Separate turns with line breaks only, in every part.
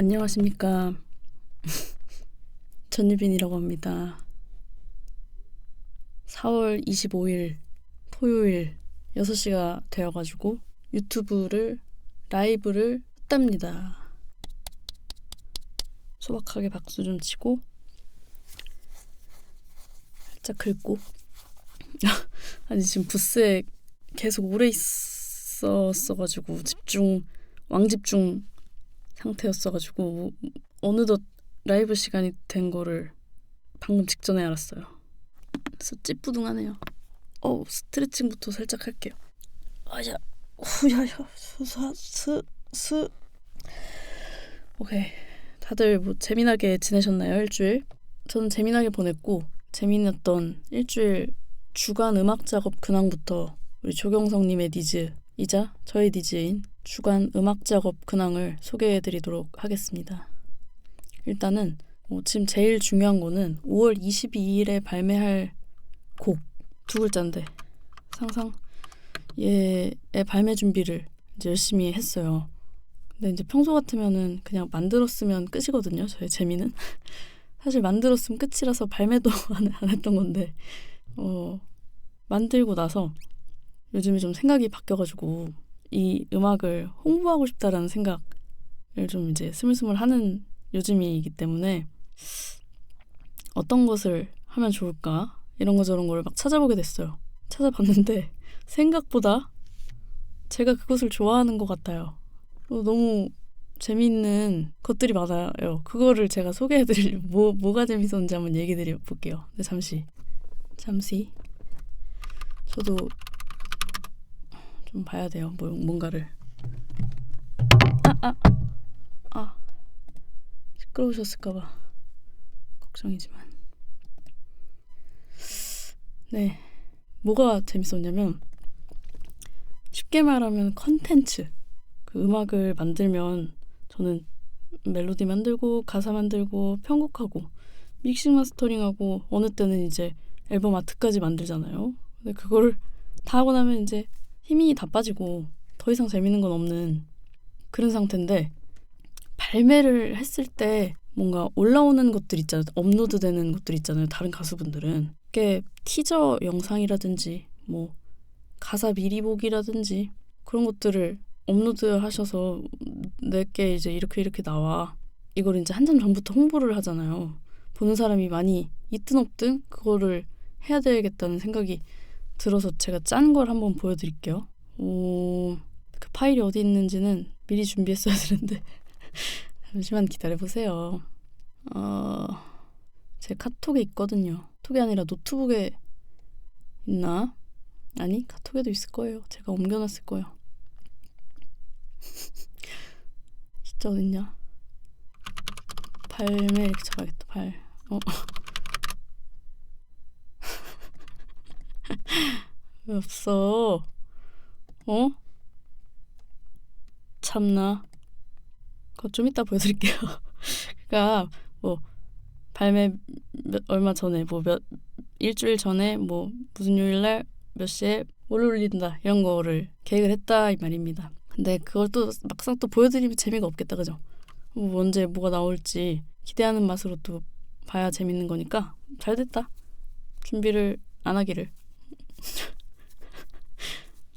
안녕하십니까. 전유빈이라고 합니다. 4월 25일 토요일 6시가 되어가지고 유튜브를 라이브를 했답니다. 소박하게 박수 좀 치고 살짝 긁고 아니 지금 부스에 계속 오래 있었어가지고 왕집중 상태였어가지고 어느덧 라이브 시간이 된 거를 방금 직전에 알았어요. 그래서 찌뿌둥하네요. 스트레칭부터 살짝 할게요. 아야 후야야 스스스. 오케이, 다들 뭐 재미나게 지내셨나요? 일주일? 저는 재미나게 보냈고, 재미났던 일주일 주간 음악 작업 근황부터 우리 조경성님의 니즈이자 저의 니즈인 주간 음악 작업 근황을 소개해드리도록 하겠습니다. 일단은 지금 제일 중요한 거는 5월 22일에 발매할 곡 두 글자인데 상상 얘의 발매 준비를 이제 열심히 했어요. 근데 이제 평소 같으면은 그냥 만들었으면 끝이거든요. 저의 재미는 사실 만들었으면 끝이라서 발매도 안 했던 건데 만들고 나서 요즘에 좀 생각이 바뀌어가지고 이 음악을 홍보하고 싶다라는 생각을 좀 이제 스물스물 하는 요즘이기 때문에 어떤 것을 하면 좋을까 이런 거 저런 거를 막 찾아보게 됐어요. 찾아봤는데 생각보다 제가 그것을 좋아하는 것 같아요. 너무 재미있는 것들이 많아요. 그거를 제가 소개해드리려고 뭐가 재밌었는지 한번 얘기 드려볼게요. 근데 잠시 저도 좀 봐야 돼요. 뭔가를 시끄러우셨을까봐 걱정이지만, 네, 뭐가 재밌었냐면 쉽게 말하면 컨텐츠. 그 음악을 만들면 저는 멜로디 만들고 가사 만들고 편곡하고 믹싱 마스터링하고 어느 때는 이제 앨범 아트까지 만들잖아요. 근데 그거를 다 하고 나면 이제 힘이 다 빠지고 더 이상 재밌는 건 없는 그런 상태인데, 발매를 했을 때 뭔가 올라오는 것들 있잖아요. 업로드되는 것들 있잖아요. 다른 가수분들은 그게 티저 영상이라든지 뭐 가사 미리 보기라든지 그런 것들을 업로드 하셔서 내게 이제 이렇게 나와, 이걸 이제 한참 전부터 홍보를 하잖아요. 보는 사람이 많이 있든 없든 그거를 해야 되겠다는 생각이 들어서 제가 짠 걸 한번 보여드릴게요. 그 파일이 어디 있는지는 미리 준비했어야 되는데 잠시만 기다려보세요. 제 카톡에 있거든요. 톡이 아니라 노트북에 있나? 아니, 카톡에도 있을 거예요. 제가 옮겨놨을 거예요. 진짜 어딨냐? 발매 이렇게 잡아야겠다. 왜 없어? 참나. 그거 좀 이따 보여드릴게요. 그러니까 뭐 발매 얼마 전에 일주일 전에 무슨 요일날 몇 시에 뭘 올린다 이런 거를 계획을 했다 이 말입니다. 근데 그걸 또 막상 또 보여드리면 재미가 없겠다, 그죠? 언제 뭐가 나올지 기대하는 맛으로 또 봐야 재밌는 거니까 잘 됐다. 준비를 안 하기를.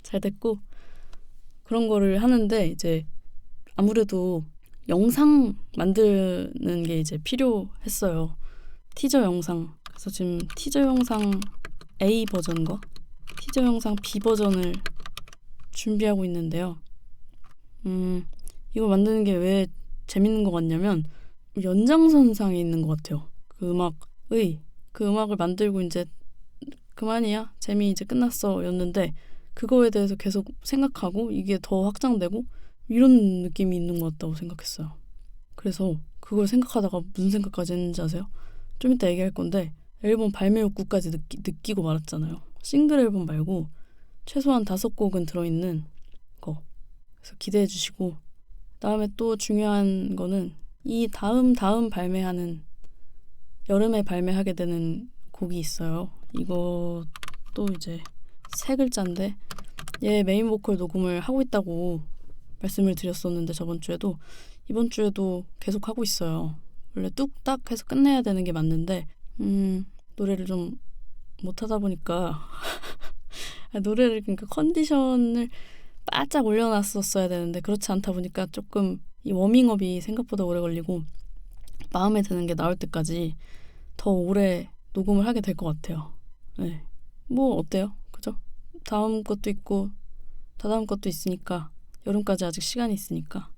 잘 됐고, 그런 거를 하는데 이제 아무래도 영상 만드는 게 이제 필요했어요. 티저 영상. 그래서 지금 티저 영상 A 버전과 티저 영상 B 버전을 준비하고 있는데요. 이거 만드는 게 왜 재밌는 것 같냐면 연장선상에 있는 것 같아요. 그 음악을 만들고 이제 그만이야, 재미 이제 끝났어 였는데 그거에 대해서 계속 생각하고 이게 더 확장되고 이런 느낌이 있는 것 같다고 생각했어요. 그래서 그걸 생각하다가 무슨 생각까지 했는지 아세요? 좀 이따 얘기할 건데 앨범 발매 욕구까지 느끼고 말았잖아요. 싱글 앨범 말고 최소한 5곡은 들어있는 거. 그래서 기대해 주시고, 다음에 또 중요한 거는 이 다음 발매하는 여름에 발매하게 되는 곡이 있어요. 이것도 이제 3글자인데 얘 메인 보컬 녹음을 하고 있다고 말씀을 드렸었는데 저번 주에도 이번 주에도 계속 하고 있어요. 원래 뚝딱 해서 끝내야 되는 게 맞는데 노래를 좀 못하다 보니까 노래를 그러니까 컨디션을 바짝 올려놨었어야 되는데 그렇지 않다 보니까 조금 이 워밍업이 생각보다 오래 걸리고 마음에 드는 게 나올 때까지 더 오래 녹음을 하게 될 것 같아요. 네. 뭐 어때요? 그죠? 다음 것도 있고 다다음 것도 있으니까 여름까지 아직 시간이 있으니까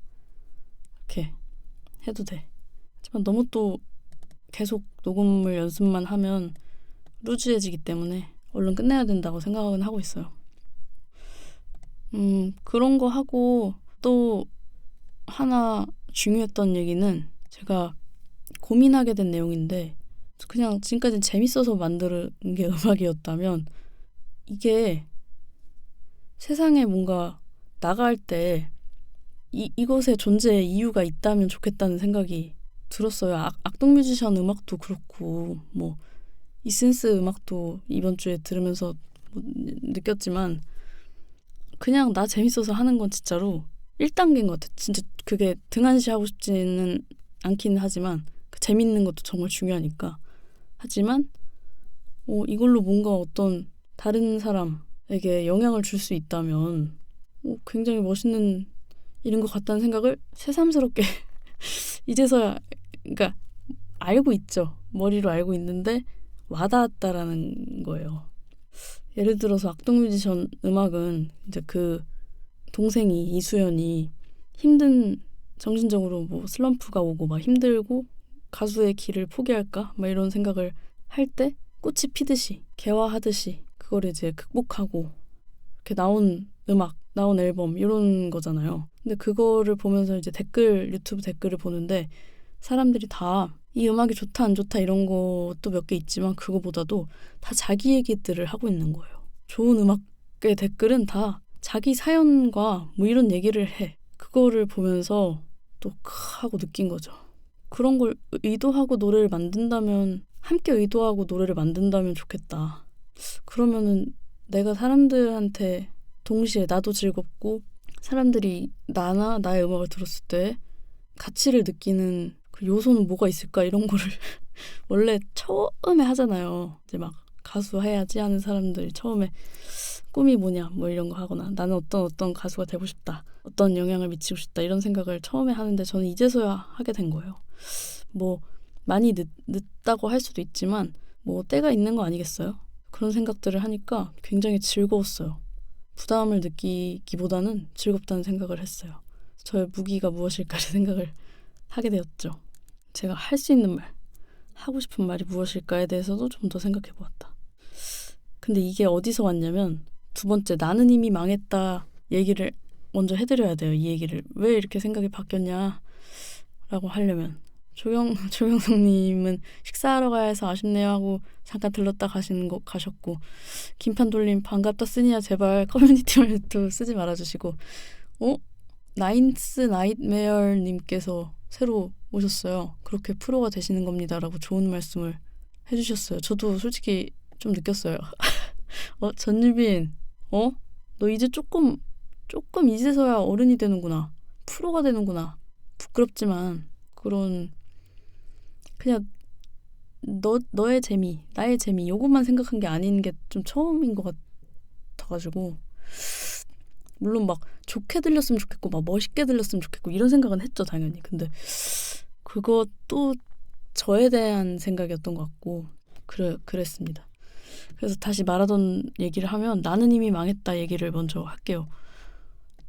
이렇게 해도 돼. 하지만 너무 또 계속 녹음을 연습만 하면 루즈해지기 때문에 얼른 끝내야 된다고 생각은 하고 있어요. 그런 거 하고 또 하나 중요했던 얘기는 제가 고민하게 된 내용인데 그냥 지금까지는 재밌어서 만드는 게 음악이었다면 이게 세상에 뭔가 나갈 때 이것의 존재에 이유가 있다면 좋겠다는 생각이 들었어요. 악동 뮤지션 음악도 그렇고 뭐 이센스 음악도 이번 주에 들으면서 느꼈지만 그냥 나 재밌어서 하는 건 진짜로 1단계인 것 같아. 진짜 그게 등한시하고 싶지는 않긴 하지만 그 재밌는 것도 정말 중요하니까. 하지만 이걸로 뭔가 어떤 다른 사람에게 영향을 줄 수 있다면 굉장히 멋있는 일인 것 같다는 생각을 새삼스럽게 이제서야 그러니까 알고 있죠. 머리로 알고 있는데 와닿았다라는 거예요. 예를 들어서 악동 뮤지션 음악은 이제 그 동생이 이수연이 힘든 정신적으로 뭐 슬럼프가 오고 막 힘들고 가수의 길을 포기할까 막 이런 생각을 할 때 꽃이 피듯이 개화하듯이 그걸 이제 극복하고 이렇게 나온 음악, 나온 앨범 이런 거잖아요. 근데 그거를 보면서 이제 유튜브 댓글을 보는데 사람들이 다 이 음악이 좋다 안 좋다 이런 것도 몇 개 있지만 그거보다도 다 자기 얘기들을 하고 있는 거예요. 좋은 음악의 댓글은 다 자기 사연과 뭐 이런 얘기를 해. 그거를 보면서 또 하고 느낀 거죠. 그런 걸 의도하고 노래를 만든다면 함께 의도하고 노래를 만든다면 좋겠다. 그러면은 내가 사람들한테 동시에 나도 즐겁고 사람들이 나나 나의 음악을 들었을 때 가치를 느끼는 그 요소는 뭐가 있을까 이런 거를 원래 처음에 하잖아요. 이제 막 가수 해야지 하는 사람들이 처음에 꿈이 뭐냐 뭐 이런 거 하거나 나는 어떤 가수가 되고 싶다. 어떤 영향을 미치고 싶다. 이런 생각을 처음에 하는데 저는 이제서야 하게 된 거예요. 뭐 많이 늦다고 할 수도 있지만 뭐 때가 있는 거 아니겠어요? 그런 생각들을 하니까 굉장히 즐거웠어요. 부담을 느끼기보다는 즐겁다는 생각을 했어요. 저의 무기가 무엇일까를 생각을 하게 되었죠. 제가 할 수 있는 말, 하고 싶은 말이 무엇일까에 대해서도 좀 더 생각해 보았다. 근데 이게 어디서 왔냐면 두 번째 나는 이미 망했다 얘기를 먼저 해드려야 돼요. 이 얘기를 왜 이렇게 생각이 바뀌었냐 라고 하려면 조경성님은 식사하러 가야 해서 아쉽네요 하고 잠깐 들렀다 가셨고 김판 돌림 반갑다 쓰니야 제발 커뮤니티 말도 쓰지 말아주시고 나인스 나잇메어님께서 새로 오셨어요. 그렇게 프로가 되시는 겁니다 라고 좋은 말씀을 해주셨어요. 저도 솔직히 좀 느꼈어요. 전유빈 너 이제 조금 이제서야 어른이 되는구나. 프로가 되는구나. 부끄럽지만 그런 그냥 너의 재미, 나의 재미 요것만 생각한 게 아닌 게 좀 처음인 것 같아가지고 물론 막 좋게 들렸으면 좋겠고 막 멋있게 들렸으면 좋겠고 이런 생각은 했죠 당연히. 근데 그것도 저에 대한 생각이었던 것 같고 그랬습니다. 그래서 다시 말하던 얘기를 하면 나는 이미 망했다 얘기를 먼저 할게요.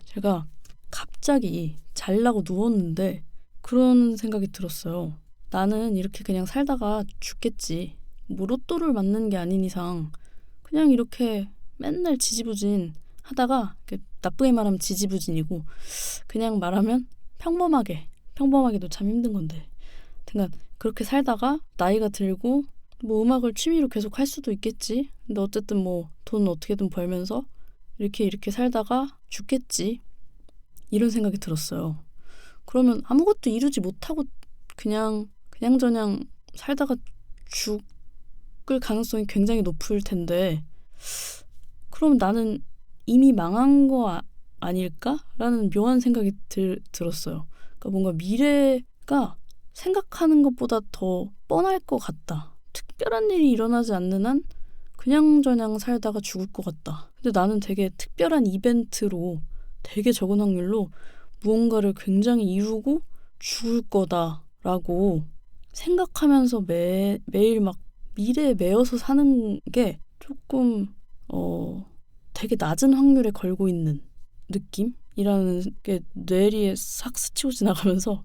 제가 갑자기 잘라고 누웠는데 그런 생각이 들었어요. 나는 이렇게 그냥 살다가 죽겠지. 뭐 로또를 맞는 게 아닌 이상 그냥 이렇게 맨날 지지부진 하다가 나쁘게 말하면 지지부진이고 그냥 말하면 평범하게도 참 힘든 건데 그러니까 그렇게 살다가 나이가 들고 뭐 음악을 취미로 계속 할 수도 있겠지. 근데 어쨌든 뭐 돈 어떻게든 벌면서 이렇게 살다가 죽겠지. 이런 생각이 들었어요. 그러면 아무것도 이루지 못하고 그냥저냥 살다가 죽을 가능성이 굉장히 높을 텐데 그럼 나는 이미 망한 거 아닐까? 라는 묘한 생각이 들었어요. 그러니까 그러니까 뭔가 미래가 생각하는 것보다 더 뻔할 것 같다. 특별한 일이 일어나지 않는 한 그냥저냥 살다가 죽을 것 같다. 근데 나는 되게 특별한 이벤트로 되게 적은 확률로 무언가를 굉장히 이루고 죽을 거다라고 생각하면서 매일 막 미래에 매여서 사는 게 조금 되게 낮은 확률에 걸고 있는 느낌이라는 게 뇌리에 싹 스치고 지나가면서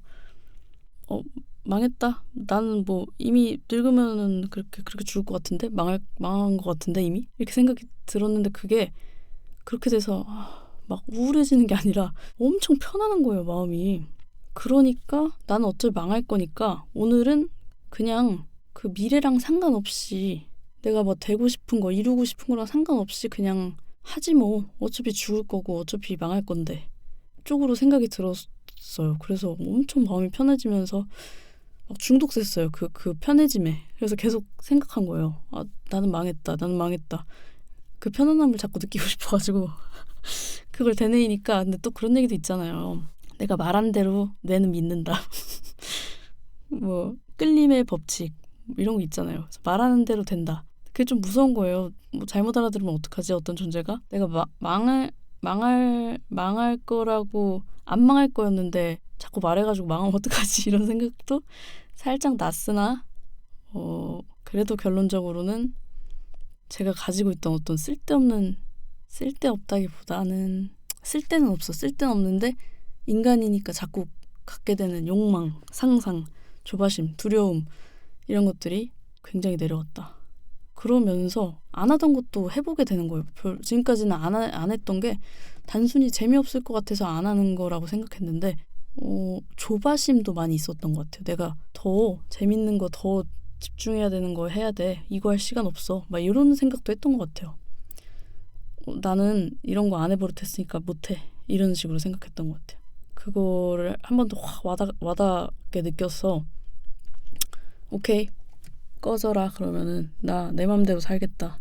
망했다. 나는 뭐 이미 늙으면은 그렇게 죽을 것 같은데 망한 것 같은데 이미 이렇게 생각이 들었는데 그게 그렇게 돼서 막 우울해지는 게 아니라 엄청 편안한 거예요, 마음이. 그러니까 나는 어차피 망할 거니까 오늘은 그냥 그 미래랑 상관없이 내가 뭐 되고 싶은 거 이루고 싶은 거랑 상관없이 그냥 하지 뭐 어차피 죽을 거고 어차피 망할 건데 쪽으로 생각이 들었어요. 그래서 엄청 마음이 편해지면서 막 중독됐어요. 그 편해짐에. 그래서 계속 생각한 거예요. 나는 망했다. 나는 망했다. 그 편안함을 자꾸 느끼고 싶어가지고 그걸 되뇌이니까. 근데 또 그런 얘기도 있잖아요. 내가 말한 대로 뇌는 믿는다. 뭐 끌림의 법칙 이런 거 있잖아요. 그래서 말하는 대로 된다. 그게 좀 무서운 거예요. 뭐 잘못 알아들으면 어떡하지? 어떤 존재가 내가 망할 거라고 안 망할 거였는데 자꾸 말해가지고 망하면 어떡하지? 이런 생각도 살짝 났으나 그래도 결론적으로는 제가 가지고 있던 어떤 쓸데없다기보다는 쓸데는 없어. 쓸데는 없는데 인간이니까 자꾸 갖게 되는 욕망, 상상, 조바심, 두려움 이런 것들이 굉장히 내려왔다. 그러면서 안 하던 것도 해보게 되는 거예요. 지금까지는 안 했던 게 단순히 재미없을 것 같아서 안 하는 거라고 생각했는데 조바심도 많이 있었던 것 같아요. 내가 더 재밌는 거, 더 집중해야 되는 거 해야 돼. 이거 할 시간 없어. 막 이런 생각도 했던 것 같아요. 나는 이런 거 안 해버릇했으니까 못해. 이런 식으로 생각했던 것 같아요. 그거를 한 번 더 확 와닿게 느껴서 오케이 꺼져라 그러면은 나 내 맘대로 살겠다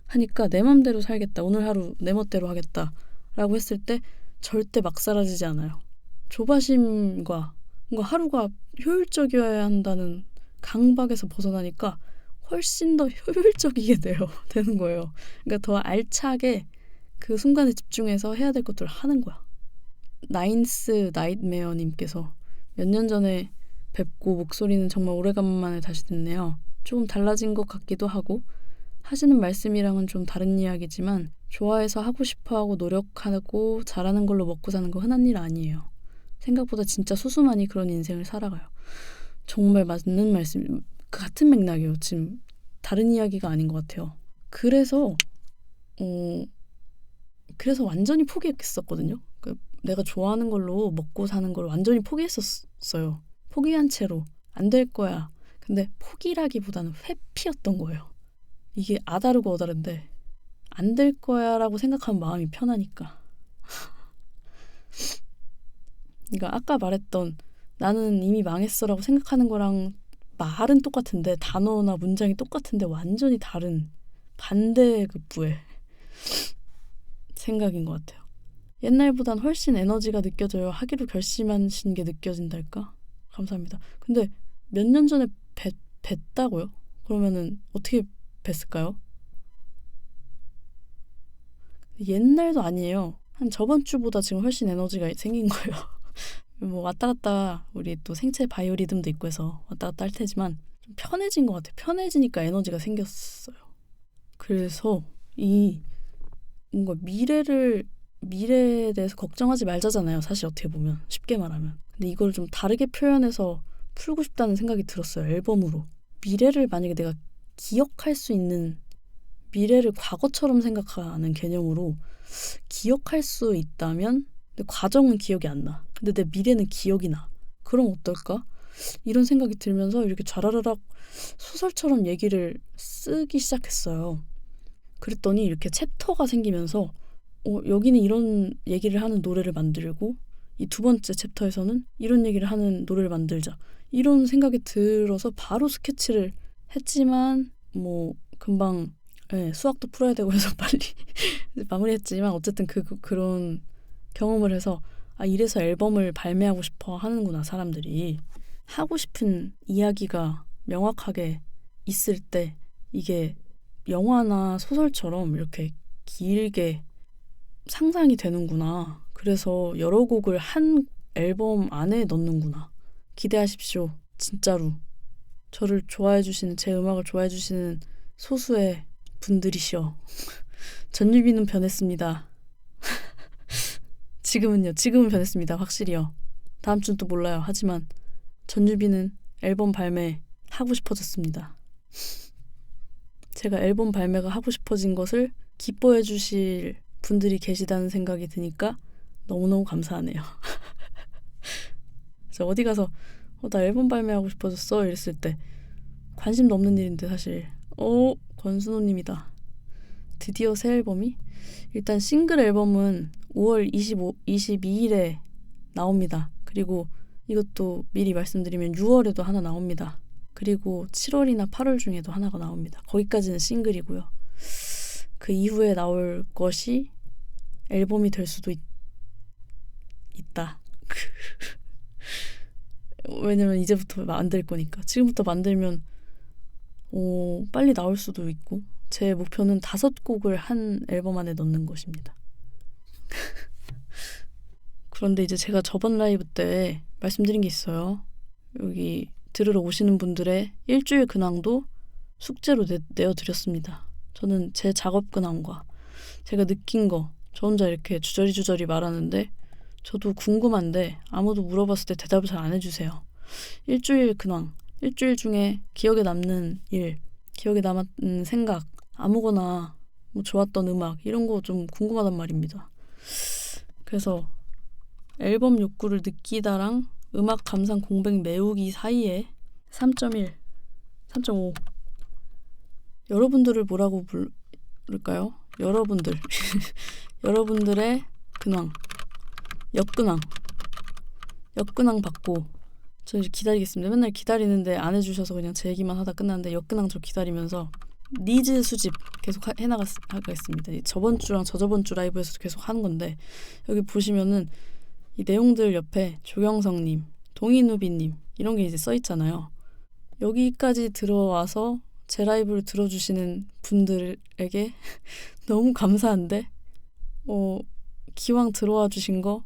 하니까 내 맘대로 살겠다. 오늘 하루 내 멋대로 하겠다 라고 했을 때 절대 막 사라지지 않아요. 조바심과 뭔가 하루가 효율적이어야 한다는 강박에서 벗어나니까 훨씬 더 효율적이게 되는 거예요. 그러니까 더 알차게 그 순간에 집중해서 해야 될 것들을 하는 거야. 나인스 나잇메어님께서 몇 년 전에 뵙고 목소리는 정말 오래간만에 다시 듣네요. 조금 달라진 것 같기도 하고 하시는 말씀이랑은 좀 다른 이야기지만 좋아해서 하고 싶어하고 노력하고 잘하는 걸로 먹고 사는 거 흔한 일 아니에요. 생각보다 진짜 수수만이 그런 인생을 살아가요. 정말 맞는 말씀, 같은 맥락이에요. 지금 다른 이야기가 아닌 것 같아요. 그래서 완전히 포기했었거든요. 내가 좋아하는 걸로 먹고 사는 걸 완전히 포기했었어요. 포기한 채로 안 될 거야. 근데 포기라기보다는 회피였던 거예요. 이게 아다르고 어다른데 안 될 거야 라고 생각하면 마음이 편하니까. 그러니까 아까 말했던 나는 이미 망했어 라고 생각하는 거랑 말은 똑같은데 단어나 문장이 똑같은데 완전히 다른 반대급부의 생각인 것 같아요. 옛날보단 훨씬 에너지가 느껴져요. 하기로 결심하신 게 느껴진달까? 감사합니다. 근데 몇 년 전에 뵀다고요? 그러면은 어떻게 뵀을까요? 옛날도 아니에요. 한 저번 주보다 지금 훨씬 에너지가 생긴 거예요. 뭐 왔다 갔다 우리 또 생체 바이오리듬도 있고 해서 왔다 갔다 할 테지만 좀 편해진 것 같아요. 편해지니까 에너지가 생겼어요. 그래서 이 뭔가 미래에 대해서 걱정하지 말자잖아요. 사실 어떻게 보면 쉽게 말하면. 근데 이걸 좀 다르게 표현해서 풀고 싶다는 생각이 들었어요. 앨범으로. 미래를 만약에 내가 기억할 수 있는 미래를 과거처럼 생각하는 개념으로 기억할 수 있다면 근데 과정은 기억이 안 나. 근데 내 미래는 기억이 나. 그럼 어떨까? 이런 생각이 들면서 이렇게 좌라라락 소설처럼 얘기를 쓰기 시작했어요. 그랬더니 이렇게 챕터가 생기면서 여기는 이런 얘기를 하는 노래를 만들고 이 두 번째 챕터에서는 이런 얘기를 하는 노래를 만들자. 이런 생각이 들어서 바로 스케치를 했지만 뭐 금방 수학도 풀어야 되고 해서 빨리 마무리했지만 어쨌든 그런 경험을 해서 이래서 앨범을 발매하고 싶어 하는구나, 사람들이. 하고 싶은 이야기가 명확하게 있을 때 이게 영화나 소설처럼 이렇게 길게 상상이 되는구나. 그래서 여러 곡을 한 앨범 안에 넣는구나. 기대하십시오. 진짜로. 저를 좋아해주시는, 제 음악을 좋아해주시는 소수의 분들이시여. 전유비는 변했습니다. 지금은 변했습니다. 확실히요. 다음 주는 또 몰라요. 하지만 전유비는 앨범 발매 하고 싶어졌습니다. 제가 앨범 발매가 하고 싶어진 것을 기뻐해 주실 분들이 계시다는 생각이 드니까 너무너무 감사하네요. 그래서 어디 가서 나 앨범 발매하고 싶어졌어 이랬을 때 관심도 없는 일인데 사실 권순호님이다. 드디어 새 앨범이? 일단 싱글 앨범은 5월 22일에 나옵니다. 그리고 이것도 미리 말씀드리면 6월에도 하나 나옵니다. 그리고 7월이나 8월 중에도 하나가 나옵니다. 거기까지는 싱글이고요. 그 이후에 나올 것이 앨범이 될 수도 있다. 왜냐면 이제부터 만들 거니까. 지금부터 만들면 빨리 나올 수도 있고, 제 목표는 5곡을 한 앨범 안에 넣는 것입니다. 그런데 이제 제가 저번 라이브 때 말씀드린 게 있어요. 여기 들으러 오시는 분들의 일주일 근황도 숙제로 내어드렸습니다. 저는 제 작업 근황과 제가 느낀 거, 저 혼자 이렇게 주저리 말하는데 저도 궁금한데 아무도 물어봤을 때 대답을 잘 안 해주세요. 일주일 근황, 일주일 중에 기억에 남는 일, 기억에 남은 생각, 아무거나 뭐 좋았던 음악 이런 거 좀 궁금하단 말입니다. 그래서 앨범 욕구를 느끼다랑 음악 감상 공백 메우기 사이에 3.1, 3.5 여러분들을 뭐라고 부를까요? 여러분들의 근황, 역근황 받고 저 이제 기다리겠습니다. 맨날 기다리는데 안 해주셔서 그냥 제 얘기만 하다 끝났는데 역근황 저 기다리면서 니즈 수집 계속 해나가겠습니다. 저번 주랑 저저번 주 라이브에서도 계속 하는 건데 여기 보시면은 이 내용들 옆에 조경성님, 동인우비님 이런 게 이제 써 있잖아요. 여기까지 들어와서 제 라이브를 들어주시는 분들에게 너무 감사한데 기왕 들어와 주신 거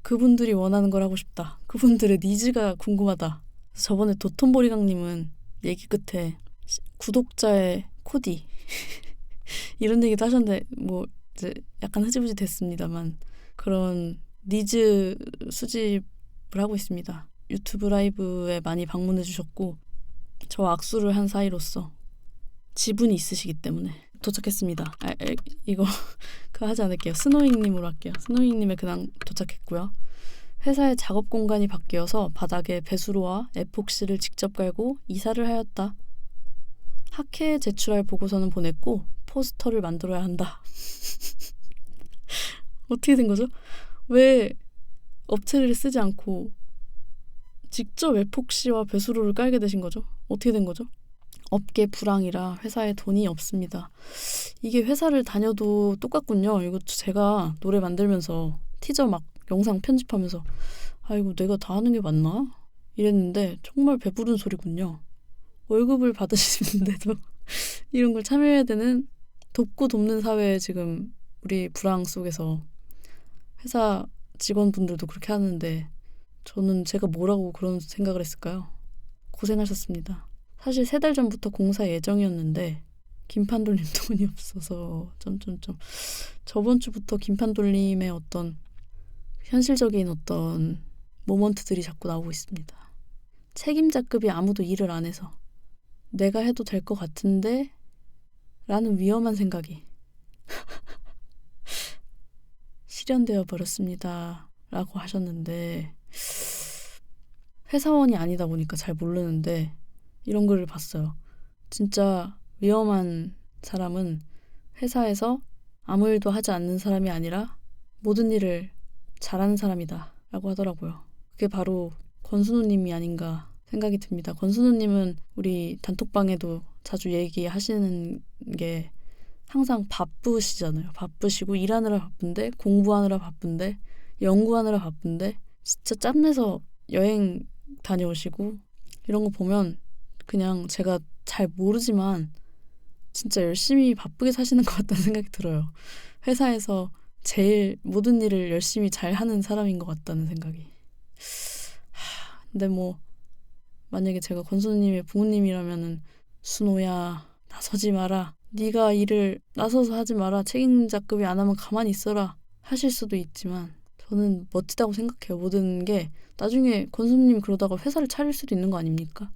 그분들이 원하는 걸 하고 싶다. 그분들의 니즈가 궁금하다. 저번에 도톤보리강님은 얘기 끝에 구독자의 코디 이런 얘기도 하셨는데 뭐 이제 약간 흐지부지 됐습니다만 그런 니즈 수집을 하고 있습니다. 유튜브 라이브에 많이 방문해 주셨고 저 악수를 한 사이로서 지분이 있으시기 때문에 도착했습니다. 이거 그거 하지 않을게요. 스노잉님으로 할게요. 스노잉님의 근황 도착했고요. 회사의 작업 공간이 바뀌어서 바닥에 배수로와 에폭시를 직접 갈고 이사를 하였다. 학회에 제출할 보고서는 보냈고 포스터를 만들어야 한다. 어떻게 된 거죠? 왜 업체를 쓰지 않고 직접 에폭시와 배수로를 깔게 되신 거죠? 어떻게 된 거죠? 업계 불황이라 회사에 돈이 없습니다. 이게 회사를 다녀도 똑같군요. 이거 제가 노래 만들면서 티저 막 영상 편집하면서 이거 내가 다 하는 게 맞나? 이랬는데 정말 배부른 소리군요. 월급을 받으시는데도 이런 걸 참여해야 되는 돕고 돕는 사회에 지금 우리 불황 속에서 회사 직원분들도 그렇게 하는데 저는 제가 뭐라고 그런 생각을 했을까요? 고생하셨습니다. 사실 3달 전부터 공사 예정이었는데 김판 돌림 돈이 없어서 저번 주부터 김판 돌림의 어떤 현실적인 어떤 모먼트들이 자꾸 나오고 있습니다. 책임자급이 아무도 일을 안 해서 내가 해도 될 것 같은데 라는 위험한 생각이 실현되어 버렸습니다 라고 하셨는데 회사원이 아니다 보니까 잘 모르는데 이런 글을 봤어요. 진짜 위험한 사람은 회사에서 아무 일도 하지 않는 사람이 아니라 모든 일을 잘하는 사람이다 라고 하더라고요. 그게 바로 권순우님이 아닌가 생각이 듭니다. 권순우님은 우리 단톡방에도 자주 얘기하시는 게 항상 바쁘시잖아요. 바쁘시고 일하느라 바쁜데 공부하느라 바쁜데 연구하느라 바쁜데 진짜 짬내서 여행 다녀오시고 이런 거 보면 그냥 제가 잘 모르지만 진짜 열심히 바쁘게 사시는 것 같다는 생각이 들어요. 회사에서 제일 모든 일을 열심히 잘 하는 사람인 것 같다는 생각이. 근데 뭐 만약에 제가 권수님의 부모님이라면은 순호야 나서지 마라. 네가 일을 나서서 하지 마라. 책임자급이 안 하면 가만히 있어라. 하실 수도 있지만 저는 멋지다고 생각해요. 모든 게 나중에 권수님 그러다가 회사를 차릴 수도 있는 거 아닙니까?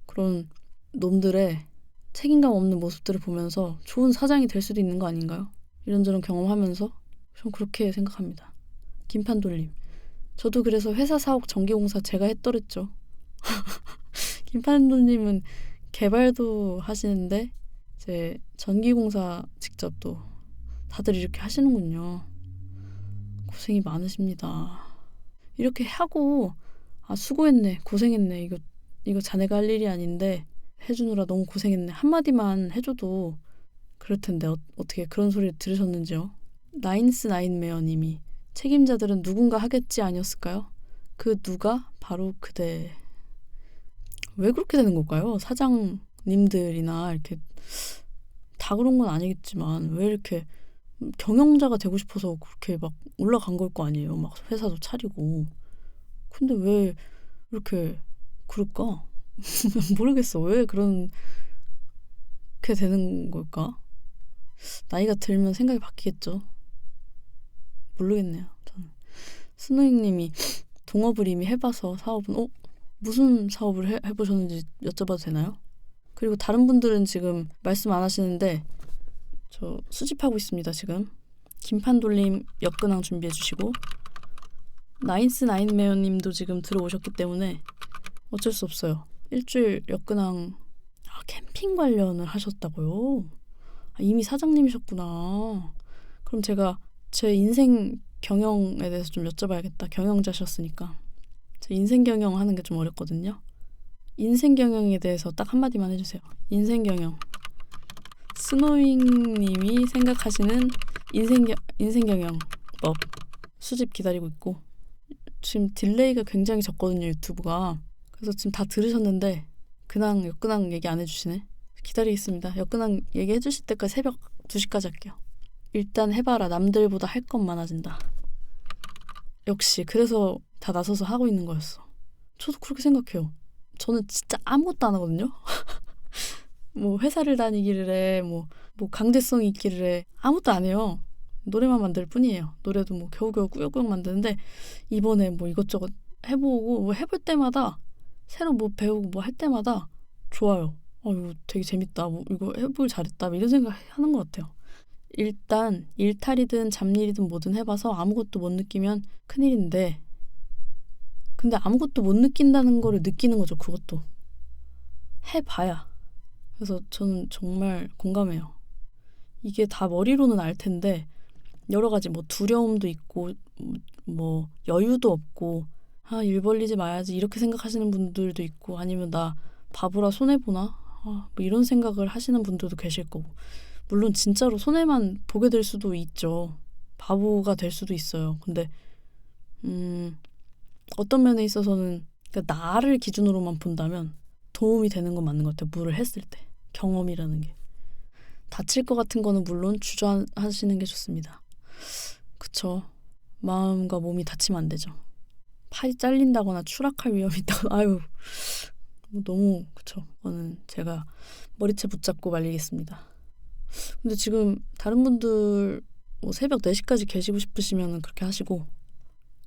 그런 놈들의 책임감 없는 모습들을 보면서 좋은 사장이 될 수도 있는 거 아닌가요? 이런저런 경험하면서 전 그렇게 생각합니다. 김판돌님. 저도 그래서 회사 사옥 전기공사 제가 했더랬죠. 김판돌님은 개발도 하시는데 이제 전기공사 직접 또 다들 이렇게 하시는군요. 고생이 많으십니다. 이렇게 하고 수고했네 고생했네 이거 자네가 할 일이 아닌데 해주느라 너무 고생했네 한마디만 해줘도 그럴 텐데 어떻게 그런 소리를 들으셨는지요? 나인스 나인메어님이 책임자들은 누군가 하겠지 아니었을까요? 그 누가 바로 그대. 왜 그렇게 되는 걸까요? 사장님들이나 이렇게 다 그런 건 아니겠지만 왜 이렇게 경영자가 되고 싶어서 그렇게 막 올라간 걸 거 아니에요. 막 회사도 차리고. 근데 왜 이렇게 그럴까? 모르겠어. 왜 그렇게 되는 걸까? 나이가 들면 생각이 바뀌겠죠. 모르겠네요. 저는. 스노잉님이 동업을 이미 해봐서 사업은 무슨 사업을 해보셨는지 여쭤봐도 되나요? 그리고 다른 분들은 지금 말씀 안 하시는데 저 수집하고 있습니다. 지금 김판돌님 옆근황 준비해 주시고 나인스 나인메어님도 지금 들어오셨기 때문에 어쩔 수 없어요. 일주일 옆근황 캠핑 관련을 하셨다고요? 이미 사장님이셨구나. 그럼 제가 제 인생 경영에 대해서 좀 여쭤봐야겠다. 경영자셨으니까. 제 인생 경영 하는 게 좀 어렵거든요. 인생 경영에 대해서 딱 한마디만 해주세요. 인생 경영. 스노잉님이 생각하시는 인생 경영법 수집 기다리고 있고 지금 딜레이가 굉장히 적거든요. 유튜브가. 그래서 지금 다 들으셨는데 근황 역근황 얘기 안 해주시네. 기다리겠습니다. 역근황 얘기해 주실 때까지 새벽 2시까지 할게요. 일단 해봐라. 남들보다 할 것 많아진다. 역시 그래서 다 나서서 하고 있는 거였어. 저도 그렇게 생각해요. 저는 진짜 아무것도 안 하거든요. 뭐 회사를 다니기를 해. 뭐 강제성이 있기를 해. 아무것도 안 해요. 노래만 만들 뿐이에요. 노래도 뭐 겨우겨우 꾸역꾸역 만드는데 이번에 뭐 이것저것 해보고 뭐 해볼 때마다 새로 뭐 배우고 뭐 할 때마다 좋아요. 이거 되게 재밌다. 뭐 이거 해보길 잘했다. 이런 생각 하는 것 같아요. 일단 일탈이든 잡일이든 뭐든 해봐서 아무것도 못 느끼면 큰일인데 근데 아무것도 못 느낀다는 거를 느끼는 거죠. 그것도 해봐야. 그래서 저는 정말 공감해요. 이게 다 머리로는 알 텐데 여러 가지 뭐 두려움도 있고 뭐 여유도 없고 일 벌리지 마야지 이렇게 생각하시는 분들도 있고 아니면 나 바보라 손해보나 뭐 이런 생각을 하시는 분들도 계실 거고 물론 진짜로 손해만 보게 될 수도 있죠. 바보가 될 수도 있어요. 근데 어떤 면에 있어서는 그러니까 나를 기준으로만 본다면 도움이 되는 건 맞는 것 같아요. 뭐를 했을 때 경험이라는 게 다칠 것 같은 거는 물론 주저하시는 게 좋습니다. 그쵸. 마음과 몸이 다치면 안 되죠. 팔이 잘린다거나 추락할 위험이 있다거나 너무 그쵸. 그거는 제가 머리채 붙잡고 말리겠습니다. 근데 지금 다른 분들 뭐 새벽 4시까지 계시고 싶으시면 그렇게 하시고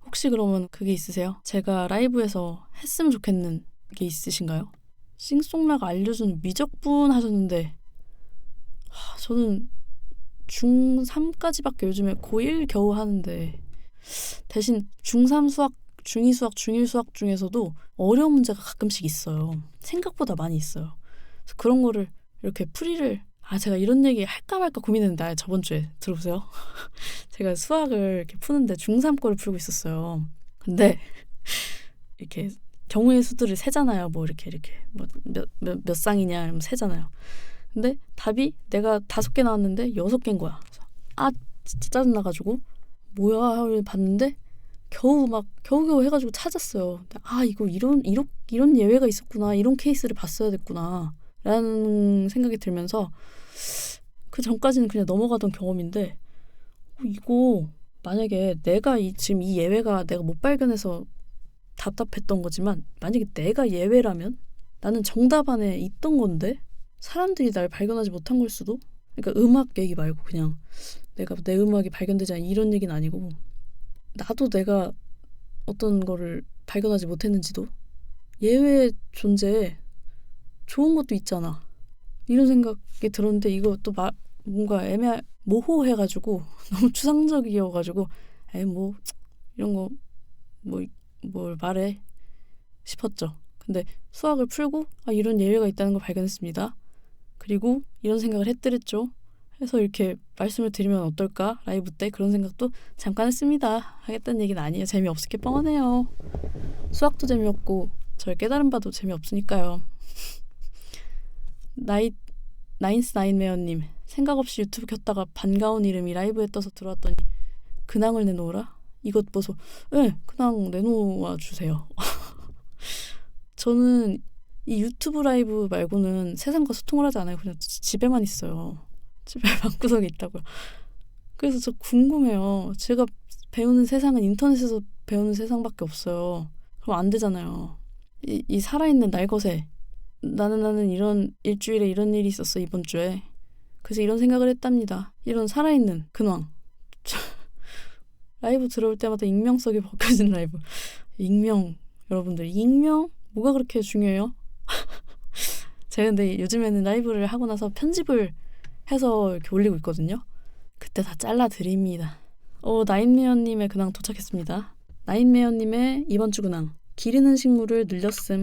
혹시 그러면 그게 있으세요? 제가 라이브에서 했으면 좋겠는 게 있으신가요? 싱송라가 알려주는 미적분 하셨는데 저는 중3까지밖에 요즘에 고1 겨우 하는데 대신 중3 수학, 중2 수학, 중1 수학 중에서도 어려운 문제가 가끔씩 있어요. 생각보다 많이 있어요. 그래서 그런 거를 이렇게 풀이를 제가 이런 얘기 할까 말까 고민했는데 저번 주에 들어보세요. 제가 수학을 이렇게 푸는데 중3 거를 풀고 있었어요. 근데 이렇게 경우의 수들을 세잖아요. 뭐 이렇게 뭐 몇 쌍이냐 이러면 세잖아요. 근데 답이 내가 5개 나왔는데 6개인 거야. 그래서 진짜 짜증나가지고 뭐야 하고 봤는데 겨우겨우 해가지고 찾았어요. 이거 이런 예외가 있었구나. 이런 케이스를 봤어야 됐구나. 라는 생각이 들면서 그 전까지는 그냥 넘어가던 경험인데 이거 만약에 내가 지금 이 예외가 내가 못 발견해서 답답했던 거지만 만약에 내가 예외라면 나는 정답 안에 있던 건데 사람들이 날 발견하지 못한 걸 수도? 그러니까 음악 얘기 말고 그냥 내가 내 음악이 발견되지 않은 이런 얘기는 아니고 나도 내가 어떤 거를 발견하지 못했는지도 예외 존재에 좋은 것도 있잖아. 이런 생각이 들었는데 이거 또 뭔가 모호해가지고 너무 추상적이어가지고 뭐 이런 거 뭘 말해 싶었죠. 근데 수학을 풀고 이런 예외가 있다는 걸 발견했습니다. 그리고 이런 생각을 했더랬죠. 해서 이렇게 말씀을 드리면 어떨까? 라이브 때 그런 생각도 잠깐 했습니다. 하겠다는 얘기는 아니에요. 재미없을 게 뻔하네요. 수학도 재미없고 저의 깨달은 바도 재미없으니까요. 나인스 나인메어님 생각 없이 유튜브 켰다가 반가운 이름이 라이브에 떠서 들어왔더니 근황을 내놓으라? 이것 보소. 네, 근황 내놓아 주세요. 저는 이 유튜브 라이브 말고는 세상과 소통을 하지 않아요. 그냥 집에만 있어요. 집에 방구석에 있다고요. 그래서 저 궁금해요. 제가 배우는 세상은 인터넷에서 배우는 세상밖에 없어요. 그럼 안 되잖아요. 이 살아있는 날것에 나는 이런 일주일에 이런 일이 있었어 이번 주에. 그래서 이런 생각을 했답니다. 이런 살아있는 근황. 라이브 들어올 때마다 익명성이 벗겨진 라이브. 여러분들 익명? 뭐가 그렇게 중요해요? 제가 근데 요즘에는 라이브를 하고 나서 편집을 해서 이렇게 올리고 있거든요. 그때 다 잘라드립니다. 나인메어님의 근황 도착했습니다. 나인메어님의 이번 주 근황. 기르는 식물을 늘렸음.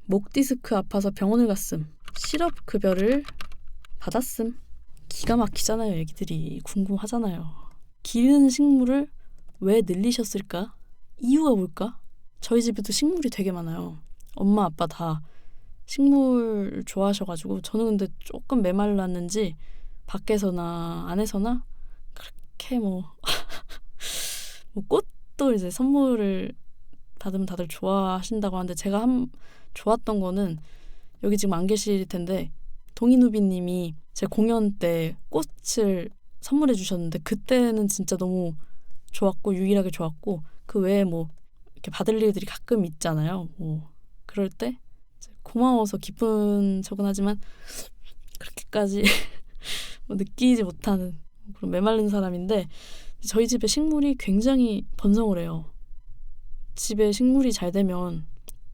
목 디스크 아파서 병원을 갔음. 실업급여를 받았음. 기가 막히잖아요. 애기들이 궁금하잖아요. 기르는 식물을 왜 늘리셨을까? 이유가 뭘까? 저희 집에도 식물이 되게 많아요. 엄마 아빠 다 식물 좋아하셔가지고 저는 근데 조금 메말랐는지 밖에서나 안에서나 그렇게 뭐 꽃도 이제 선물을 받으면 다들 좋아하신다고 하는데 제가 좋았던 거는 여기 지금 안 계실 텐데 동인우비님이 제 공연 때 꽃을 선물해 주셨는데 그때는 진짜 너무 좋았고 유일하게 좋았고 그 외에 뭐 이렇게 받을 일들이 가끔 있잖아요. 뭐 그럴 때 고마워서 기쁜 척은 하지만 그렇게까지 뭐 느끼지 못하는 그런 메마른 사람인데 저희 집에 식물이 굉장히 번성을 해요. 집에 식물이 잘 되면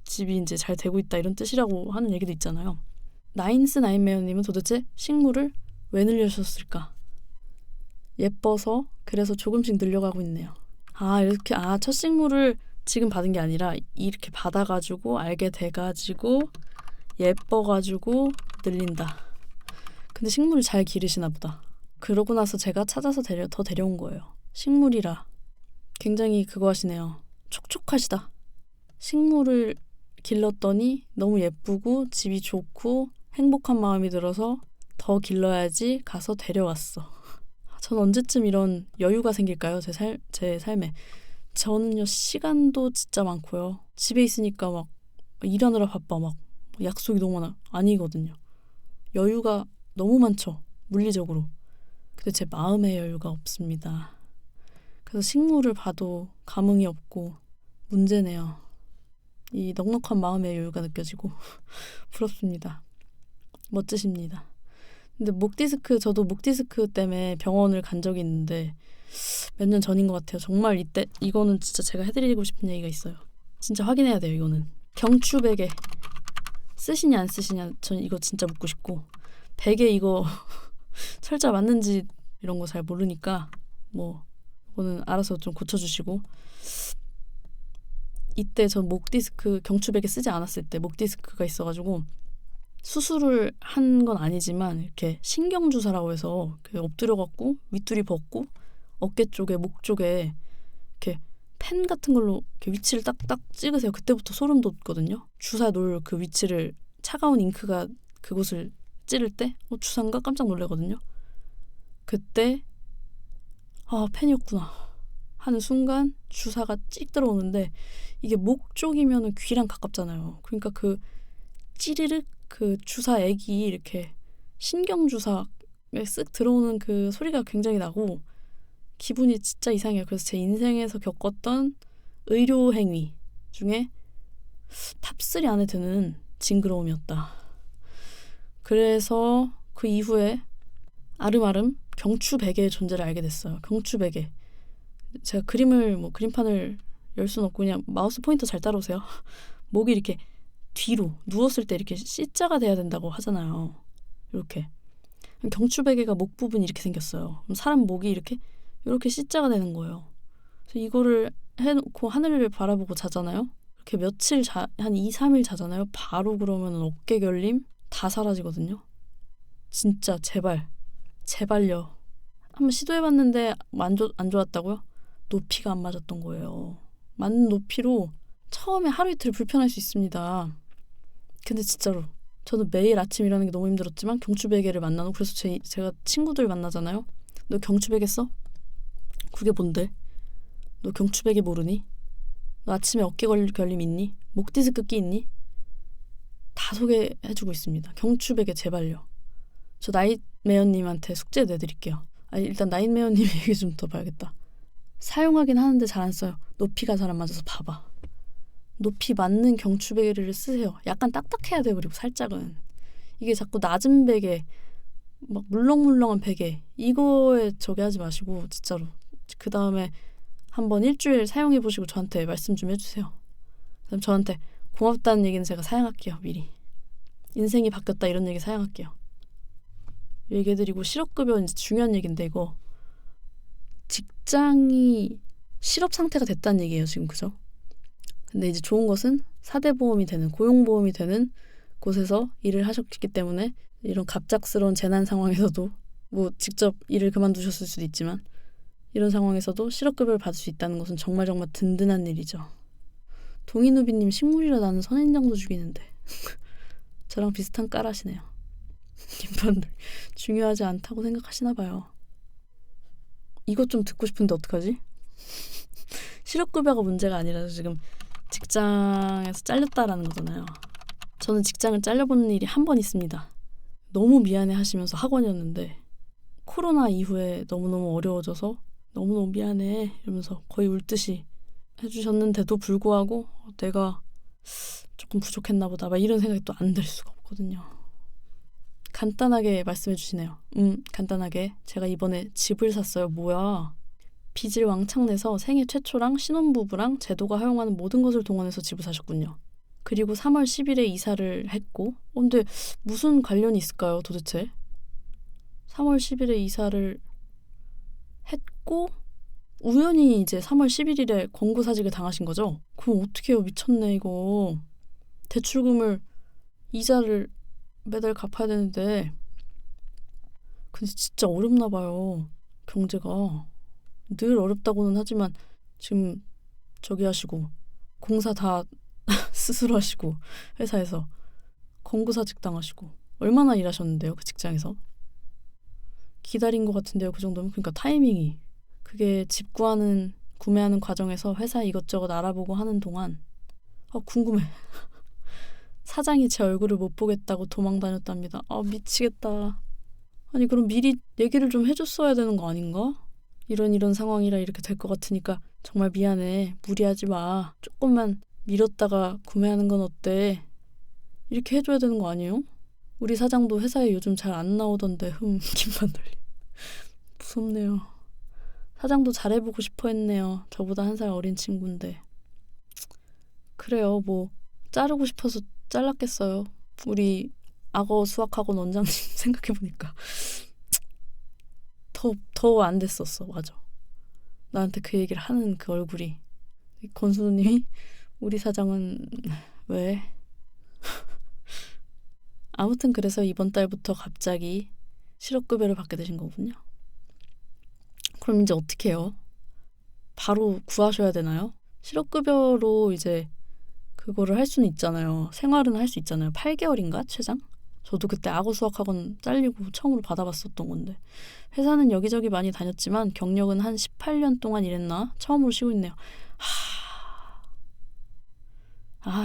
집이 이제 잘 되고 있다 이런 뜻이라고 하는 얘기도 있잖아요. 나인스 나인메어님은 도대체 식물을 왜 늘려주셨을까? 예뻐서 그래서 조금씩 늘려가고 있네요. 이렇게 첫 식물을 지금 받은 게 아니라 이렇게 받아가지고 알게 돼가지고 예뻐가지고 늘린다. 근데 식물을 잘 기르시나 보다. 그러고 나서 제가 찾아서 더 데려온 거예요. 식물이라 굉장히 그거 하시네요. 촉촉하시다. 식물을 길렀더니 너무 예쁘고 집이 좋고 행복한 마음이 들어서 더 길러야지 가서 데려왔어. 전 언제쯤 이런 여유가 생길까요? 제 삶에. 저는요 시간도 진짜 많고요. 집에 있으니까 막 일하느라 바빠 막 약속이 너무 많아. 아니거든요. 여유가 너무 많죠. 물리적으로. 근데 제 마음의 여유가 없습니다. 그래서 식물을 봐도 감흥이 없고 문제네요. 이 넉넉한 마음의 여유가 느껴지고 부럽습니다. 멋지십니다. 근데 저도 목 디스크 때문에 병원을 간 적이 있는데 몇 년 전인 것 같아요. 정말 이거는 진짜 제가 해드리고 싶은 얘기가 있어요. 진짜 확인해야 돼요. 이거는 경추베개 쓰시냐 안 쓰시냐 전 이거 진짜 묻고 싶고 베개 이거 철자 맞는지 이런 거 잘 모르니까 뭐 이거는 알아서 좀 고쳐주시고 이때 저 목 디스크 경추베개 쓰지 않았을 때 목 디스크가 있어가지고 수술을 한 건 아니지만 이렇게 신경주사라고 해서 엎드려갖고 윗두리 벗고 어깨 쪽에 목 쪽에 이렇게 펜 같은 걸로 이렇게 위치를 딱딱 찍으세요. 그때부터 소름 돋거든요. 주사 놓을 그 위치를 차가운 잉크가 그곳을 찌를 때 주사인가 깜짝 놀라거든요. 그때 펜이었구나 하는 순간 주사가 찍 들어오는데 이게 목 쪽이면은 귀랑 가깝잖아요. 그러니까 그 찌르륵 그 주사액이 이렇게 신경주사에 쓱 들어오는 그 소리가 굉장히 나고 기분이 진짜 이상해요. 그래서 제 인생에서 겪었던 의료 행위 중에 탑3 안에 드는 징그러움이었다. 그래서 그 이후에 아름아름 경추베개의 존재를 알게 됐어요. 경추베개. 제가 그림판을 열 수는 없고 그냥 마우스 포인터 잘 따라오세요. 목이 이렇게 뒤로 누웠을 때 이렇게 C자가 돼야 된다고 하잖아요. 이렇게. 경추베개가 목 부분이 이렇게 생겼어요. 그럼 사람 목이 이렇게 C자가 되는 거예요. 그래서 이거를 해놓고 하늘을 바라보고 자잖아요. 이렇게 한 2, 3일 자잖아요. 바로 그러면 어깨 결림 다 사라지거든요. 진짜 제발요. 한번 시도해봤는데 안 좋았다고요? 높이가 안 맞았던 거예요. 맞는 높이로 처음에 하루 이틀 불편할 수 있습니다. 근데 진짜로 저는 매일 아침 일어나는 게 너무 힘들었지만 경추베개를 만나고 그래서 제가 친구들 만나잖아요. 너 경추베개 써? 그게 뭔데? 너 경추베개 모르니? 너 아침에 어깨 결림 있니? 목 디스크 끼 있니? 다 소개해주고 있습니다. 경추베개 제발요. 저 나잇메어님한테 숙제 내드릴게요. 일단 나잇메어님 얘기 좀 더 봐야겠다. 사용하긴 하는데 잘 안 써요. 높이가 잘 안 맞아서 봐봐. 높이 맞는 경추베개를 쓰세요. 약간 딱딱해야 돼요. 그리고 살짝은. 이게 자꾸 낮은 베개 막 물렁물렁한 베개 이거에 저기 하지 마시고 진짜로 그 다음에 한번 일주일 사용해보시고 저한테 말씀 좀 해주세요. 그럼 저한테 고맙다는 얘기는 제가 사양할게요. 미리. 인생이 바뀌었다 이런 얘기 사양할게요. 얘기해드리고 실업급여 이제 중요한 얘기인데 이거 직장이 실업 상태가 됐다는 얘기예요. 지금 그죠? 근데 이제 좋은 것은 4대 보험이 되는 고용보험이 되는 곳에서 일을 하셨기 때문에 이런 갑작스러운 재난 상황에서도 뭐 직접 일을 그만두셨을 수도 있지만 이런 상황에서도 실업급여를 받을 수 있다는 것은 정말 든든한 일이죠. 동인우비님 식물이라 나는 선인장도 죽이는데 저랑 비슷한 까라시네요. 김판들 중요하지 않다고 생각하시나 봐요. 이것 좀 듣고 싶은데 어떡하지? 실업급여가 문제가 아니라서 지금 직장에서 잘렸다라는 거잖아요. 저는 직장을 잘려본 일이 한 번 있습니다. 너무 미안해 하시면서 학원이었는데 코로나 이후에 너무너무 어려워져서 너무너무 미안해 이러면서 거의 울듯이 해주셨는데도 불구하고 내가 조금 부족했나 보다 막 이런 생각이 또 안 들 수가 없거든요. 간단하게 말씀해 주시네요. 간단하게 제가 이번에 집을 샀어요. 뭐야? 빚을 왕창 내서 생애 최초랑 신혼부부랑 제도가 허용하는 모든 것을 동원해서 집을 사셨군요. 그리고 3월 10일에 이사를 했고 근데 무슨 관련이 있을까요 도대체? 3월 10일에 이사를 했고 우연히 이제 3월 11일에 권고사직을 당하신 거죠? 그럼 어떡해요. 미쳤네 이거. 대출금을 이자를 매달 갚아야 되는데 근데 진짜 어렵나 봐요. 경제가. 늘 어렵다고는 하지만 지금 저기 하시고 공사 다 스스로 하시고 회사에서 권고사직 당하시고 얼마나 일하셨는데요 그 직장에서? 기다린 것 같은데요 그 정도면. 그러니까 타이밍이 그게 집 구매하는 과정에서 회사 이것저것 알아보고 하는 동안 궁금해. 사장이 제 얼굴을 못 보겠다고 도망 다녔답니다. 미치겠다. 아니 그럼 미리 얘기를 좀 해줬어야 되는 거 아닌가? 이런 상황이라 이렇게 될 것 같으니까 정말 미안해. 무리하지 마. 조금만 미뤘다가 구매하는 건 어때? 이렇게 해줘야 되는 거 아니에요? 우리 사장도 회사에 요즘 잘 안 나오던데 김반돌님. 무섭네요. 사장도 잘해보고 싶어 했네요. 저보다 1살 어린 친구인데. 그래요. 뭐 자르고 싶어서 잘랐겠어요. 우리 악어 수학학원 원장님 생각해보니까 더 안 됐었어. 맞아. 나한테 그 얘기를 하는 그 얼굴이. 권순우님이 우리 사장은 왜? 아무튼 그래서 이번 달부터 갑자기 실업급여를 받게 되신 거군요. 그럼 이제 어떻게 해요? 바로 구하셔야 되나요? 실업급여로 이제 그거를 할 수는 있잖아요. 생활은 할 수 있잖아요. 8개월인가 최장? 저도 그때 악어 수학학원 잘리고 처음으로 받아봤었던 건데 회사는 여기저기 많이 다녔지만 경력은 한 18년 동안 일했나? 처음으로 쉬고 있네요.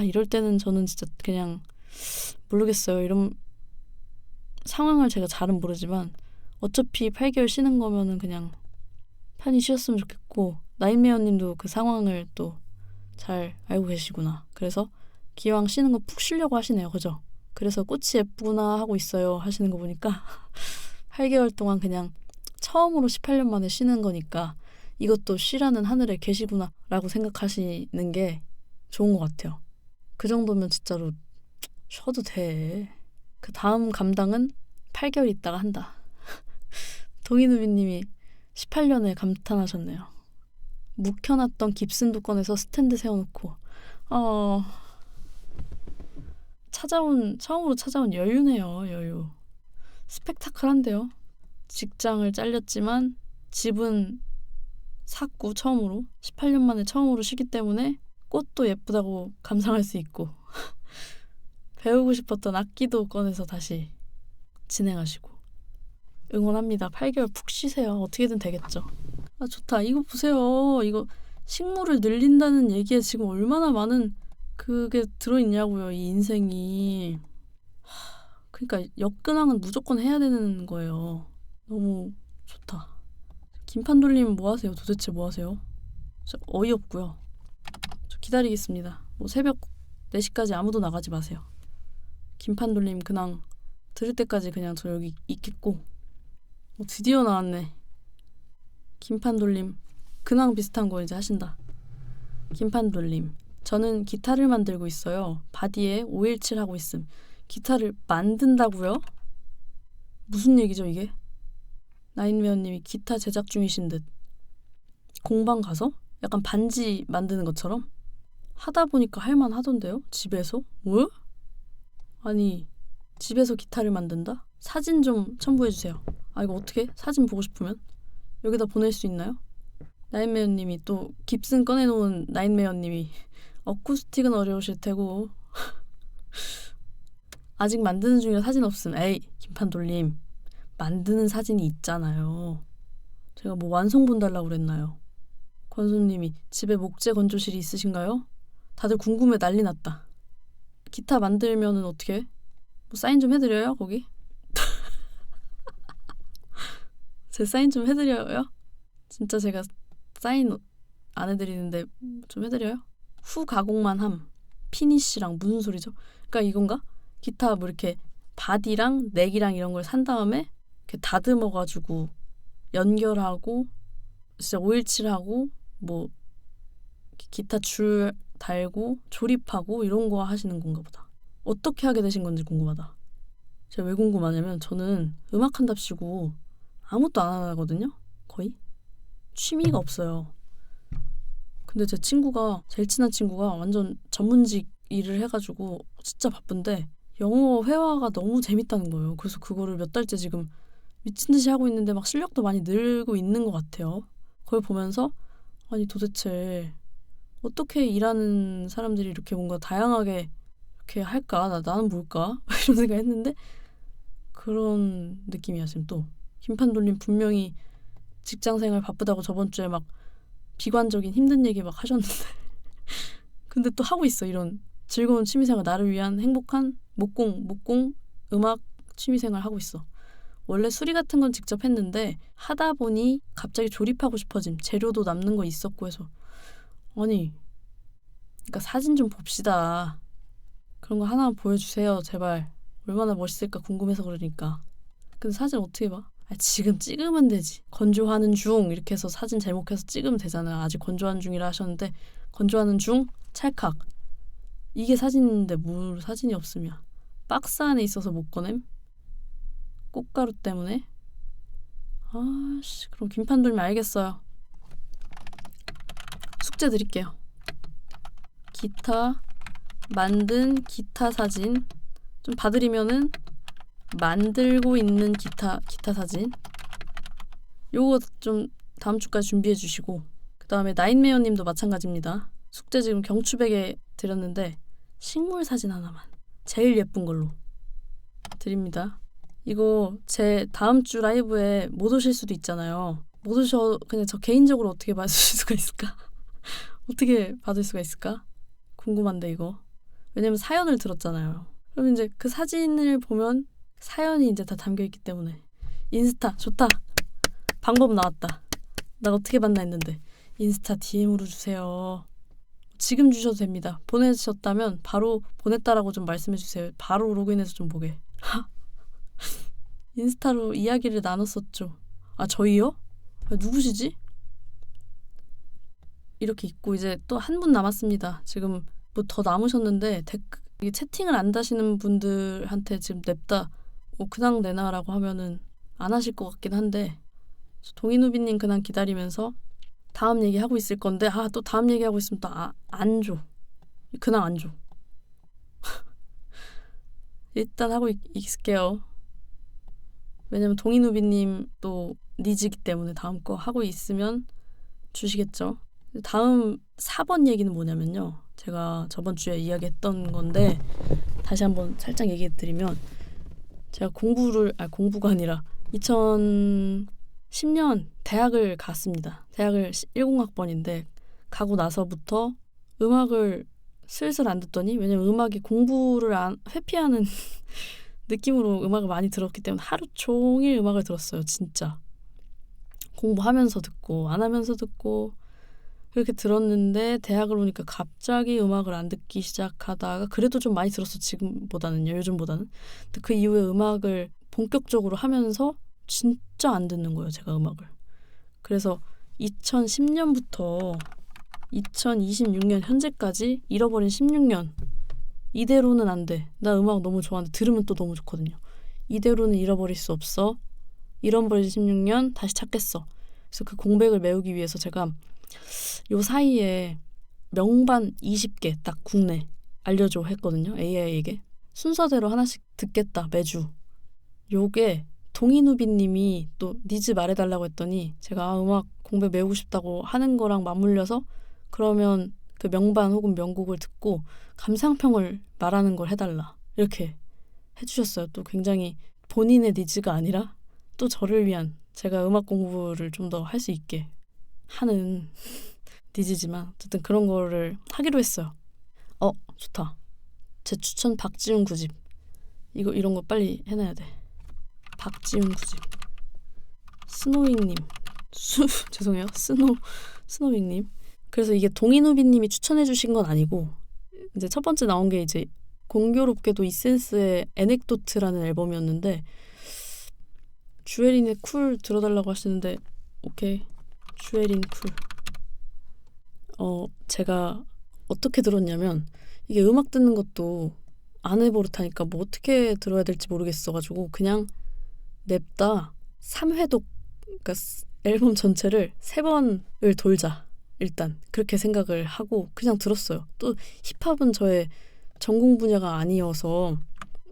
이럴 때는 저는 진짜 그냥 모르겠어요. 이런 상황을 제가 잘은 모르지만 어차피 8개월 쉬는 거면은 그냥 편히 쉬었으면 좋겠고 나인메어님도 그 상황을 또 잘 알고 계시구나. 그래서 기왕 쉬는 거 푹 쉬려고 하시네요. 그죠? 그래서 꽃이 예쁘구나 하고 있어요 하시는 거 보니까 8개월 동안 그냥 처음으로 18년 만에 쉬는 거니까 이것도 쉬라는 하늘에 계시구나 라고 생각하시는 게 좋은 것 같아요. 그 정도면 진짜로 쉬어도 돼. 그 다음 감당은 8개월 있다가 한다. 동희누비님이 18년에 감탄하셨네요. 묵혀놨던 깁슨도 꺼내서 스탠드 세워놓고 처음으로 찾아온 여유네요. 여유. 스펙타클한데요. 직장을 잘렸지만 집은 샀고 처음으로 18년 만에 처음으로 쉬기 때문에 꽃도 예쁘다고 감상할 수 있고 배우고 싶었던 악기도 꺼내서 다시 진행하시고 응원합니다. 8개월 푹 쉬세요. 어떻게든 되겠죠. 좋다. 이거 보세요. 이거 식물을 늘린다는 얘기에 지금 얼마나 많은 그게 들어있냐고요. 이 인생이. 그러니까 역근황은 무조건 해야 되는 거예요. 너무 좋다. 김판 돌리면 뭐 하세요? 도대체 뭐 하세요? 저 어이없고요. 저 기다리겠습니다. 뭐 새벽 4시까지 아무도 나가지 마세요. 김판 돌림 근황 들을 때까지 그냥 저 여기 있겠고 드디어 나왔네. 김판 돌림 근황 비슷한 거 이제 하신다. 김판 돌림 저는 기타를 만들고 있어요. 바디에 517 하고 있음. 기타를 만든다고요? 무슨 얘기죠 이게? 나인메어님이 기타 제작 중이신 듯. 공방 가서? 약간 반지 만드는 것처럼? 하다 보니까 할만하던데요? 집에서? 왜? 아니 집에서 기타를 만든다? 사진 좀 첨부해주세요. 이거 어떻게? 사진 보고 싶으면? 여기다 보낼 수 있나요? 나인메어님이 또 깁슨 꺼내놓은 나인메어님이 어쿠스틱은 어려우실 테고 아직 만드는 중이라 사진 없음. 에이 김판 돌림 만드는 사진이 있잖아요. 제가 뭐 완성본 달라고 그랬나요? 권수님이 집에 목재 건조실이 있으신가요? 다들 궁금해 난리 났다. 기타 만들면은 어떻게? 뭐 사인 좀 해드려요 거기? 제 사인 좀 해드려요? 진짜 제가 사인 안 해드리는데 좀 해드려요? 후 가공만 함. 피니쉬랑 무슨 소리죠? 그러니까 이건가? 기타 뭐 이렇게 바디랑 넥이랑 이런 걸 산 다음에 이렇게 다듬어가지고 연결하고 진짜 517하고 뭐 기타 줄 달고 조립하고 이런 거 하시는 건가 보다. 어떻게 하게 되신 건지 궁금하다. 제가 왜 궁금하냐면 저는 음악한답시고 아무것도 안 하거든요. 거의 취미가 없어요. 근데 제 친구가 제일 친한 친구가 완전 전문직 일을 해가지고 진짜 바쁜데 영어 회화가 너무 재밌다는 거예요. 그래서 그거를 몇 달째 지금 미친 듯이 하고 있는데 막 실력도 많이 늘고 있는 것 같아요. 그걸 보면서 아니 도대체 어떻게 일하는 사람들이 이렇게 뭔가 다양하게 이렇게 할까? 나는 뭘까? 이런 생각 했는데 그런 느낌이야 지금 또. 김판 돌림 분명히 직장생활 바쁘다고 저번 주에 막 비관적인 힘든 얘기 막 하셨는데 근데 또 하고 있어. 이런 즐거운 취미생활 나를 위한 행복한 목공 음악 취미생활 하고 있어. 원래 수리 같은 건 직접 했는데 하다 보니 갑자기 조립하고 싶어짐. 재료도 남는 거 있었고 해서 아니 그러니까 사진 좀 봅시다. 그런 거 하나 보여주세요 제발. 얼마나 멋있을까 궁금해서 그러니까. 근데 사진 어떻게 봐? 지금 찍으면 되지. 건조하는 중 이렇게 해서 사진 제목해서 찍으면 되잖아요. 아직 건조하는 중이라 하셨는데 건조하는 중 찰칵. 이게 사진인데 뭘 사진이 없으면. 박스 안에 있어서 못 꺼냄? 꽃가루 때문에? 그럼 김판 돌면 알겠어요. 숙제 드릴게요. 기타 만든 기타 사진 좀 봐드리면은 만들고 있는 기타 사진 요거 좀 다음 주까지 준비해 주시고 그 다음에 나인메어님도 마찬가지입니다. 숙제 지금 경추백에 드렸는데 식물 사진 하나만 제일 예쁜 걸로 드립니다. 이거 제 다음 주 라이브에 못 오실 수도 있잖아요. 못 오셔 그냥 저 개인적으로 어떻게 받을 수가 있을까? 어떻게 받을 수가 있을까? 궁금한데 이거. 왜냐면 사연을 들었잖아요. 그럼 이제 그 사진을 보면 사연이 이제 다 담겨있기 때문에 인스타 좋다. 방법 나왔다. 나 어떻게 받나 했는데 인스타 DM으로 주세요. 지금 주셔도 됩니다. 보내셨다면 바로 보냈다라고 좀 말씀해주세요. 바로 로그인해서 좀 보게. 인스타로 이야기를 나눴었죠. 아 저희요? 아, 누구시지? 이렇게 있고 이제 또 한 분 남았습니다. 지금 뭐 더 남으셨는데 이게 채팅을 안 다시는 분들한테 지금 냅다 뭐 그냥 내놔라고 하면은 안 하실 것 같긴 한데 동인우비님 그냥 기다리면서 다음 얘기하고 있을 건데 또 다음 얘기하고 있으면 또 안 줘. 그냥 안 줘. 일단 하고 있을게요. 왜냐면 동인우비님 또 니즈기 때문에 다음 거 하고 있으면 주시겠죠. 다음 4번 얘기는 뭐냐면요. 제가 저번 주에 이야기했던 건데 다시 한번 살짝 얘기해드리면 제가 공부가 아니라 2010년 대학을 갔습니다. 대학을 10학번인데 가고 나서부터 음악을 슬슬 안 듣더니 왜냐면 음악이 공부를 회피하는 느낌으로 음악을 많이 들었기 때문에 하루 종일 음악을 들었어요. 진짜. 공부하면서 듣고 안 하면서 듣고 그렇게 들었는데 대학을 오니까 갑자기 음악을 안 듣기 시작하다가 그래도 좀 많이 들었어. 지금보다는요. 요즘보다는. 근데 그 이후에 음악을 본격적으로 하면서 진짜 안 듣는 거예요. 제가 음악을. 그래서 2010년부터 2026년 현재까지 잃어버린 16년 이대로는 안 돼. 나 음악 너무 좋아하는데 들으면 또 너무 좋거든요. 이대로는 잃어버릴 수 없어. 잃어버린 16년 다시 찾겠어. 그래서 그 공백을 메우기 위해서 제가 요 사이에 명반 20개 딱 국내 알려줘 했거든요. AI에게. 순서대로 하나씩 듣겠다 매주. 요게 동인우비님이 또 니즈 말해달라고 했더니 제가 음악 공백 메우고 싶다고 하는 거랑 맞물려서 그러면 그 명반 혹은 명곡을 듣고 감상평을 말하는 걸 해달라 이렇게 해주셨어요. 또 굉장히 본인의 니즈가 아니라 또 저를 위한 제가 음악 공부를 좀 더 할 수 있게 하는 니즈지만 어쨌든 그런 거를 하기로 했어요. 좋다. 제 추천 박지훈 9집 이런 거 빨리 해놔야 돼. 박지훈 9집 스노잉님 죄송해요. 스노잉님. 그래서 이게 동인우비님이 추천해 주신 건 아니고 이제 첫 번째 나온 게 이제 공교롭게도 이센스의 에넥도트라는 앨범이었는데 주애린의 쿨 들어달라고 하시는데 오케이 주애린 쿨. 제가 어떻게 들었냐면 이게 음악 듣는 것도 안 해버릇하니까 뭐 어떻게 들어야 될지 모르겠어가지고 그냥 냅다 3회독 그러니까 앨범 전체를 3번을 돌자 일단 그렇게 생각을 하고 그냥 들었어요. 또 힙합은 저의 전공 분야가 아니어서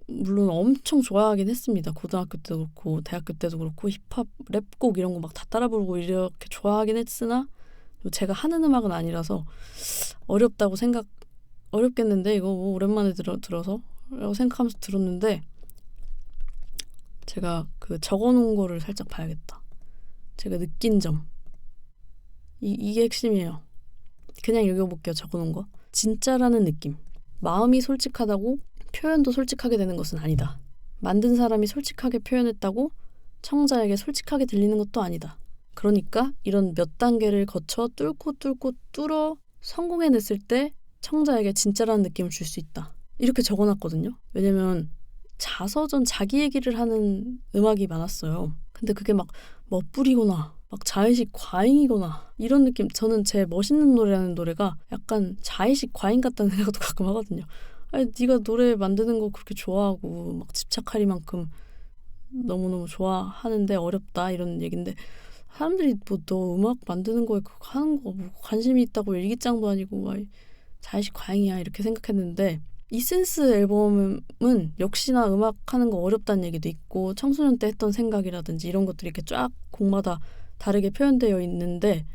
물론 엄청 좋아하긴 했습니다. 고등학교 때도 그렇고 대학교 때도 그렇고 힙합 랩곡 이런 거 막 다 따라 부르고 이렇게 좋아하긴 했으나 제가 하는 음악은 아니라서 어렵겠는데 이거 뭐 오랜만에 들어서 라고 생각하면서 들었는데 제가 그 적어놓은 거를 살짝 봐야겠다. 제가 느낀 점 이게 핵심이에요. 그냥 읽어볼게요. 적어놓은 거. 진짜라는 느낌. 마음이 솔직하다고 표현도 솔직하게 되는 것은 아니다. 만든 사람이 솔직하게 표현했다고 청자에게 솔직하게 들리는 것도 아니다. 그러니까 이런 몇 단계를 거쳐 뚫어 성공해냈을 때 청자에게 진짜라는 느낌을 줄 수 있다. 이렇게 적어놨거든요. 왜냐면 자서전 자기 얘기를 하는 음악이 많았어요. 근데 그게 막 멋부리거나 막 자의식 과잉이거나 이런 느낌. 저는 제 멋있는 노래라는 노래가 약간 자의식 과잉 같다는 생각도 가끔 하거든요. 아니 네가 노래 만드는 거 그렇게 좋아하고 막 집착하리만큼 너무너무 좋아하는데 어렵다 이런 얘긴데 사람들이 뭐 너 음악 만드는 거에 하는 거 뭐 관심이 있다고 일기장도 아니고 자의식 과잉이야 이렇게 생각했는데 이센스 앨범은 역시나 음악하는 거 어렵다는 얘기도 있고 청소년 때 했던 생각이라든지 이런 것들이 이렇게 쫙 곡마다 다르게 표현되어 있는데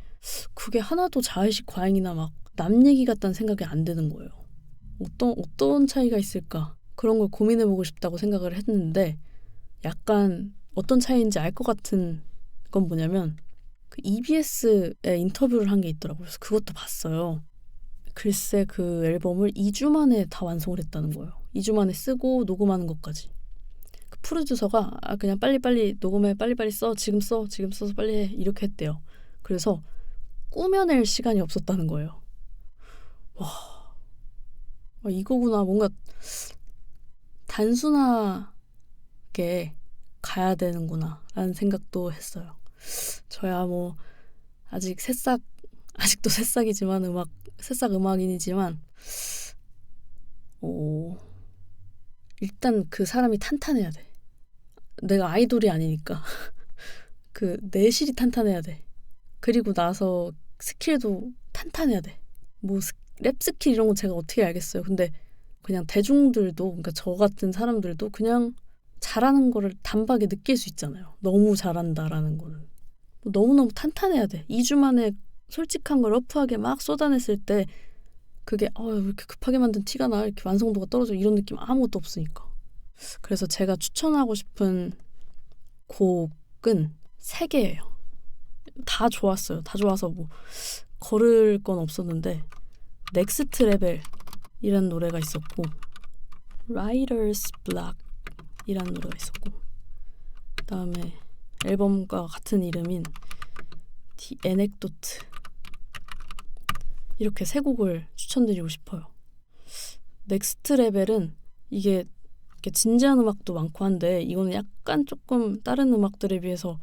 그게 하나도 자의식 과잉이나 막 남 얘기 같다는 생각이 안 드는 거예요. 어떤 차이가 있을까? 그런 걸 고민해보고 싶다고 생각을 했는데 약간 어떤 차이인지 알 것 같은 건 뭐냐면 그 EBS에 인터뷰를 한 게 있더라고요. 그래서 그것도 봤어요. 글쎄 그 앨범을 2주 만에 다 완성을 했다는 거예요. 2주 만에 쓰고 녹음하는 것까지. 그 프로듀서가 그냥 빨리빨리 녹음해 빨리빨리 써 지금 써서 빨리 해 이렇게 했대요. 그래서 꾸며낼 시간이 없었다는 거예요. 와 이거구나. 뭔가 단순하게 가야 되는구나 라는 생각도 했어요. 저야 뭐 아직도 새싹이지만 새싹 음악인이지만 일단 그 사람이 탄탄해야 돼. 내가 아이돌이 아니니까 그 내실이 탄탄해야 돼. 그리고 나서 스킬도 탄탄해야 돼. 뭐 랩 스킬 이런 건 제가 어떻게 알겠어요. 근데 그냥 대중들도 그러니까 저 같은 사람들도 그냥 잘하는 거를 단박에 느낄 수 있잖아요. 너무 잘한다라는 거는. 너무너무 탄탄해야 돼. 2주 만에 솔직한 걸 러프하게 막 쏟아냈을 때 그게 왜 이렇게 급하게 만든 티가 나? 이렇게 완성도가 떨어져 이런 느낌 아무것도 없으니까. 그래서 제가 추천하고 싶은 곡은 3개예요. 다 좋았어요. 다 좋아서 뭐 거를 건 없었는데 넥스트 레벨이라는 노래가 있었고 Writer's Block이라는 노래가 있었고 그 다음에 앨범과 같은 이름인 The Anecdote 이렇게 3곡을 추천드리고 싶어요. 넥스트 레벨은 이게 진지한 음악도 많고 한데 이거는 약간 조금 다른 음악들에 비해서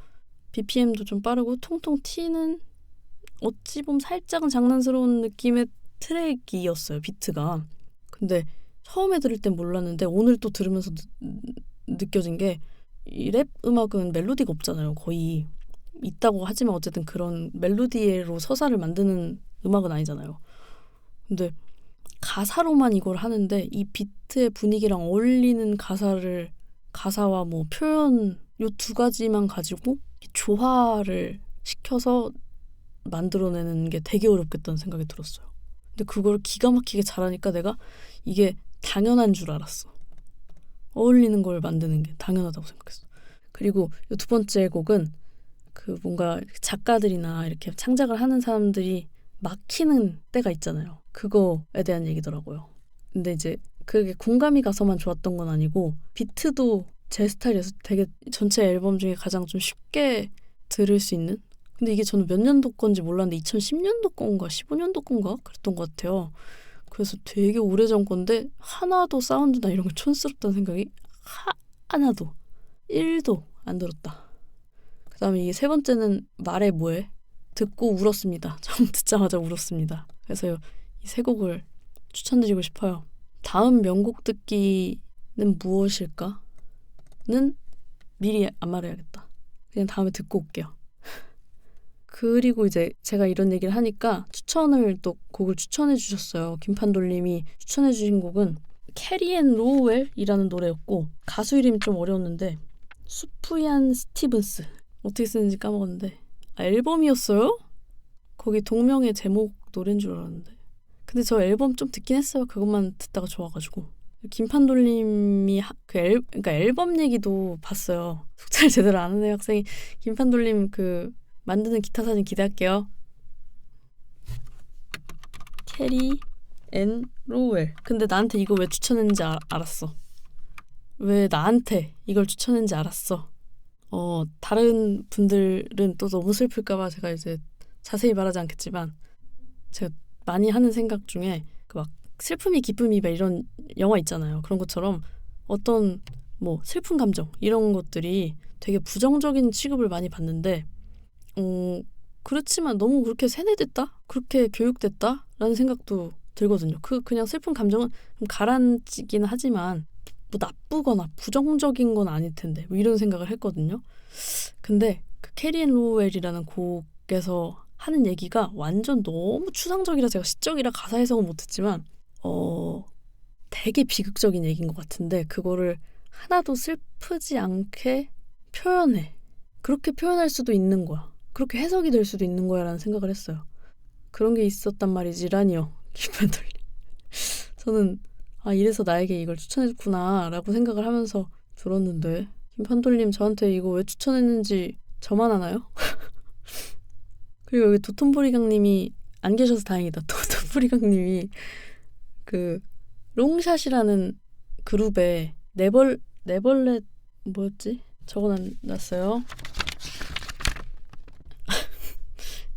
BPM도 좀 빠르고 통통 튀는 어찌 보면 살짝은 장난스러운 느낌의 트랙이었어요. 비트가. 근데 처음에 들을 땐 몰랐는데 오늘 또 들으면서 느껴진 게 이 랩 음악은 멜로디가 없잖아요. 거의 있다고 하지만 어쨌든 그런 멜로디로 서사를 만드는 음악은 아니잖아요. 근데 가사로만 이걸 하는데 이 비트의 분위기랑 어울리는 가사와 뭐 표현 요 2가지만 가지고 조화를 시켜서 만들어내는 게 되게 어렵겠다는 생각이 들었어요. 근데 그걸 기가 막히게 잘하니까 내가 이게 당연한 줄 알았어. 어울리는 걸 만드는 게 당연하다고 생각했어. 그리고 이 2번째 곡은 그 뭔가 작가들이나 이렇게 창작을 하는 사람들이 막히는 때가 있잖아요. 그거에 대한 얘기더라고요. 근데 이제 그게 공감이 가서만 좋았던 건 아니고 비트도 제 스타일이어서 되게 전체 앨범 중에 가장 좀 쉽게 들을 수 있는? 근데 이게 저는 몇 년도 건지 몰랐는데 2010년도 건가 15년도 건가 그랬던 것 같아요. 그래서 되게 오래전 건데 하나도 사운드나 이런 거 촌스럽다는 생각이 하나도 1도 안 들었다. 그 다음에 이게 3번째는 말해 뭐해? 듣고 울었습니다. 처음 듣자마자 울었습니다. 그래서 이 3곡을 추천드리고 싶어요. 다음 명곡 듣기는 무엇일까? 는 미리 안 말해야겠다. 그냥 다음에 듣고 올게요. 그리고 이제 제가 이런 얘기를 하니까 곡을 추천해 주셨어요. 김판돌님이 추천해 주신 곡은 캐리 앤 로우웰이라는 노래였고 가수 이름이 좀 어려웠는데 수프얀 스티븐스 어떻게 쓰는지 까먹었는데 앨범이었어요? 거기 동명의 제목 노래인 줄 알았는데 근데 저 앨범 좀 듣긴 했어요. 그것만 듣다가 좋아가지고 김판돌님이 그러니까 앨범 얘기도 봤어요. 숙제를 제대로 안 하는 학생이 김판돌님 그 만드는 기타 사진 기대할게요. 캐리 앤 로웰. 근데 나한테 이거 왜 추천했는지 알았어. 왜 나한테 이걸 추천했는지 알았어. 다른 분들은 또 너무 슬플까봐 제가 이제 자세히 말하지 않겠지만 제가 많이 하는 생각 중에 그 막 슬픔이 기쁨이 막 이런 영화 있잖아요. 그런 것처럼 어떤 뭐 슬픈 감정 이런 것들이 되게 부정적인 취급을 많이 받는데 그렇지만 너무 그렇게 세뇌됐다? 그렇게 교육됐다? 라는 생각도 들거든요. 그냥 슬픈 감정은 좀 가라앉기는 하지만 뭐 나쁘거나 부정적인 건 아닐 텐데 뭐 이런 생각을 했거든요. 근데 그 캐리 앤 로웰이라는 곡에서 하는 얘기가 완전 너무 추상적이라 제가 시적이라 가사 해석은 못했지만 되게 비극적인 얘기인 것 같은데 그거를 하나도 슬프지 않게 표현해. 그렇게 표현할 수도 있는 거야. 그렇게 해석이 될 수도 있는 거야 라는 생각을 했어요. 그런 게 있었단 말이지라니요. 김판돌님. 저는 아, 이래서 나에게 이걸 추천해줬구나 라고 생각을 하면서 들었는데 김판돌님 저한테 이거 왜 추천했는지 저만 아나요? 그리고 여기 도톤보리강님이 안 계셔서 다행이다. 도톤보리강님이 그 롱샷이라는 그룹에 네벌렛 뭐였지? 적어놨어요.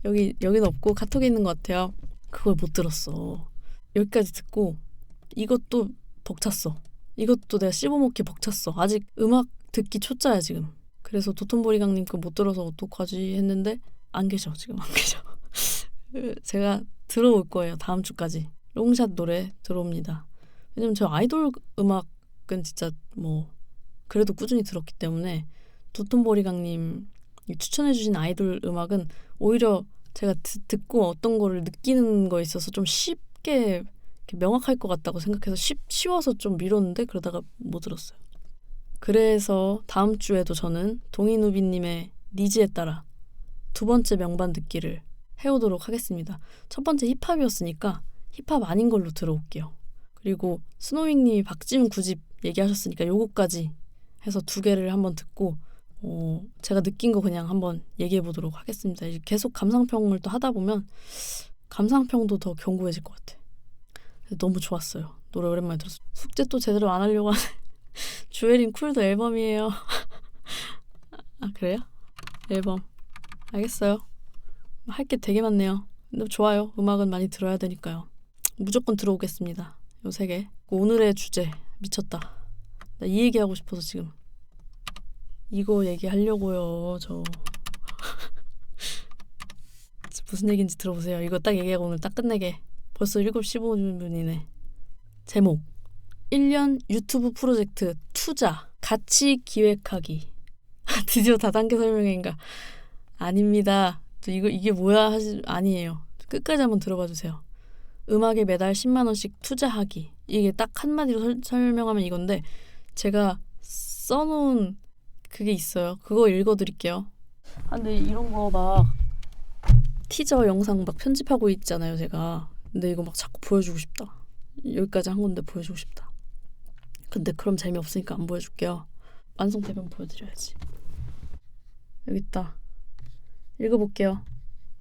여기는 없고 카톡에 있는 것 같아요. 그걸 못 들었어. 여기까지 듣고 이것도 벅찼어. 이것도 내가 씹어먹기 벅찼어. 아직 음악 듣기 초짜야 지금. 그래서 도톤보리강님 거 못 들어서 어떡하지 했는데 안 계셔. 지금 안 계셔. 제가 들어올 거예요. 다음 주까지. 롱샷 노래 들어옵니다. 왜냐면 저 아이돌 음악은 진짜 뭐 그래도 꾸준히 들었기 때문에 도톤보리강님 추천해주신 아이돌 음악은 오히려 제가 듣고 어떤 거를 느끼는 거에 있어서 좀 쉽게 명확할 것 같다고 생각해서 쉬워서 좀 미뤘는데 그러다가 못 들었어요. 그래서 다음 주에도 저는 동희누비님의 니즈에 따라 두 번째 명반 듣기를 해오도록 하겠습니다. 첫 번째 힙합이었으니까 힙합 아닌 걸로 들어올게요. 그리고 스노윙님이 박지훈 9집 얘기하셨으니까 요거까지 해서 두 개를 한번 듣고 제가 느낀 거 그냥 한번 얘기해 보도록 하겠습니다. 계속 감상평을 또 하다 보면 감상평도 더 견고해질 것 같아. 너무 좋았어요. 노래 오랜만에 들었어요. 숙제 또 제대로 안 하려고 하네. 주애린 쿨도 앨범이에요. 아 그래요? 앨범 알겠어요. 할 게 되게 많네요. 근데 좋아요. 음악은 많이 들어야 되니까요. 무조건 들어오겠습니다. 요 세 개. 오늘의 주제 미쳤다. 나 이 얘기하고 싶어서 지금 이거 얘기하려고요. 저 무슨 얘기인지 들어보세요. 이거 딱 얘기하고 오늘 딱 끝내게. 벌써 7시 15분이네. 제목 1년 유튜브 프로젝트 투자 같이 기획하기. 드디어 다단계 설명인가? 아닙니다. 이게 뭐야 아니에요. 끝까지 한번 들어봐 주세요. 음악에 매달 10만 원씩 투자하기. 이게 딱 한마디로 설명하면 이건데 제가 써놓은 그게 있어요. 그거 읽어드릴게요. 아 근데 이런 거 막 티저 영상 막 편집하고 있잖아요 제가. 근데 이거 막 자꾸 보여주고 싶다. 여기까지 한 건데 보여주고 싶다. 근데 그럼 재미없으니까 안 보여줄게요. 완성되면 보여드려야지. 여기 있다. 읽어볼게요.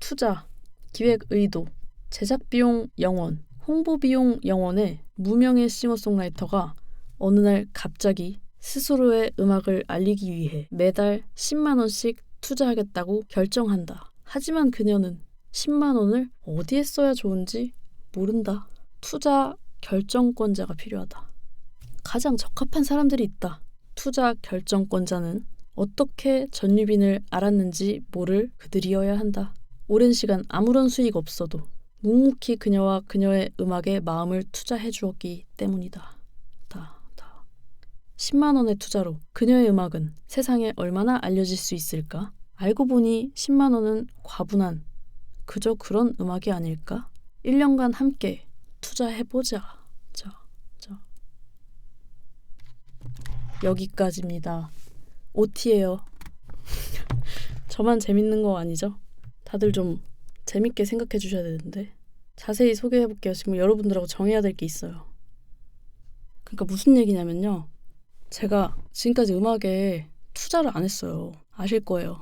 투자, 기획 의도, 제작 비용 0원, 홍보 비용 0원에 무명의 싱어송라이터가 어느 날 갑자기 스스로의 음악을 알리기 위해 매달 10만 원씩 투자하겠다고 결정한다. 하지만 그녀는 10만 원을 어디에 써야 좋은지 모른다. 투자 결정권자가 필요하다. 가장 적합한 사람들이 있다. 투자 결정권자는 어떻게 전유빈을 알았는지 모를 그들이어야 한다. 오랜 시간 아무런 수익 없어도 묵묵히 그녀와 그녀의 음악에 마음을 투자해 주었기 때문이다. 10만 원의 투자로 그녀의 음악은 세상에 얼마나 알려질 수 있을까? 알고 보니 10만 원은 과분한 그저 그런 음악이 아닐까? 1년간 함께 투자해보자. 자. 여기까지입니다. OT예요. 저만 재밌는 거 아니죠? 다들 좀 재밌게 생각해 주셔야 되는데. 자세히 소개해 볼게요. 지금 여러분들하고 정해야 될 게 있어요. 그러니까 무슨 얘기냐면요. 제가 지금까지 음악에 투자를 안 했어요. 아실 거예요.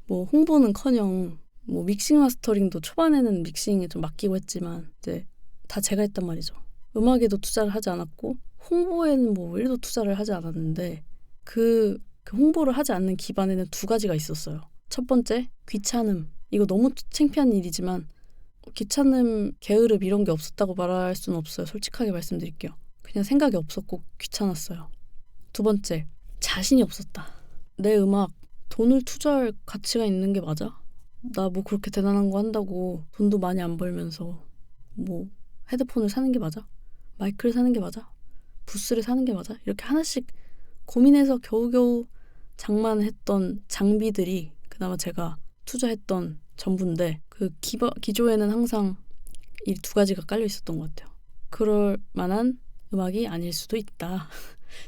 뭐 홍보는커녕 뭐 믹싱 마스터링도 초반에는 믹싱에 좀 맡기고 했지만 이제 다 제가 했단 말이죠. 음악에도 투자를 하지 않았고 홍보에는 뭐 1도 투자를 하지 않았는데 그 홍보를 하지 않는 기반에는 두 가지가 있었어요. 첫 번째, 귀찮음. 이거 너무 창피한 일이지만 귀찮음, 게으름 이런 게 없었다고 말할 수는 없어요. 솔직하게 말씀드릴게요. 그냥 생각이 없었고 귀찮았어요. 두 번째, 자신이 없었다. 내 음악 돈을 투자할 가치가 있는 게 맞아? 나 뭐 그렇게 대단한 거 한다고 돈도 많이 안 벌면서 뭐 헤드폰을 사는 게 맞아? 마이크를 사는 게 맞아? 부스를 사는 게 맞아? 이렇게 하나씩 고민해서 겨우겨우 장만했던 장비들이 그나마 제가 투자했던 전부인데 그 기조에는 항상 이 두 가지가 깔려 있었던 것 같아요. 그럴 만한 음악이 아닐 수도 있다.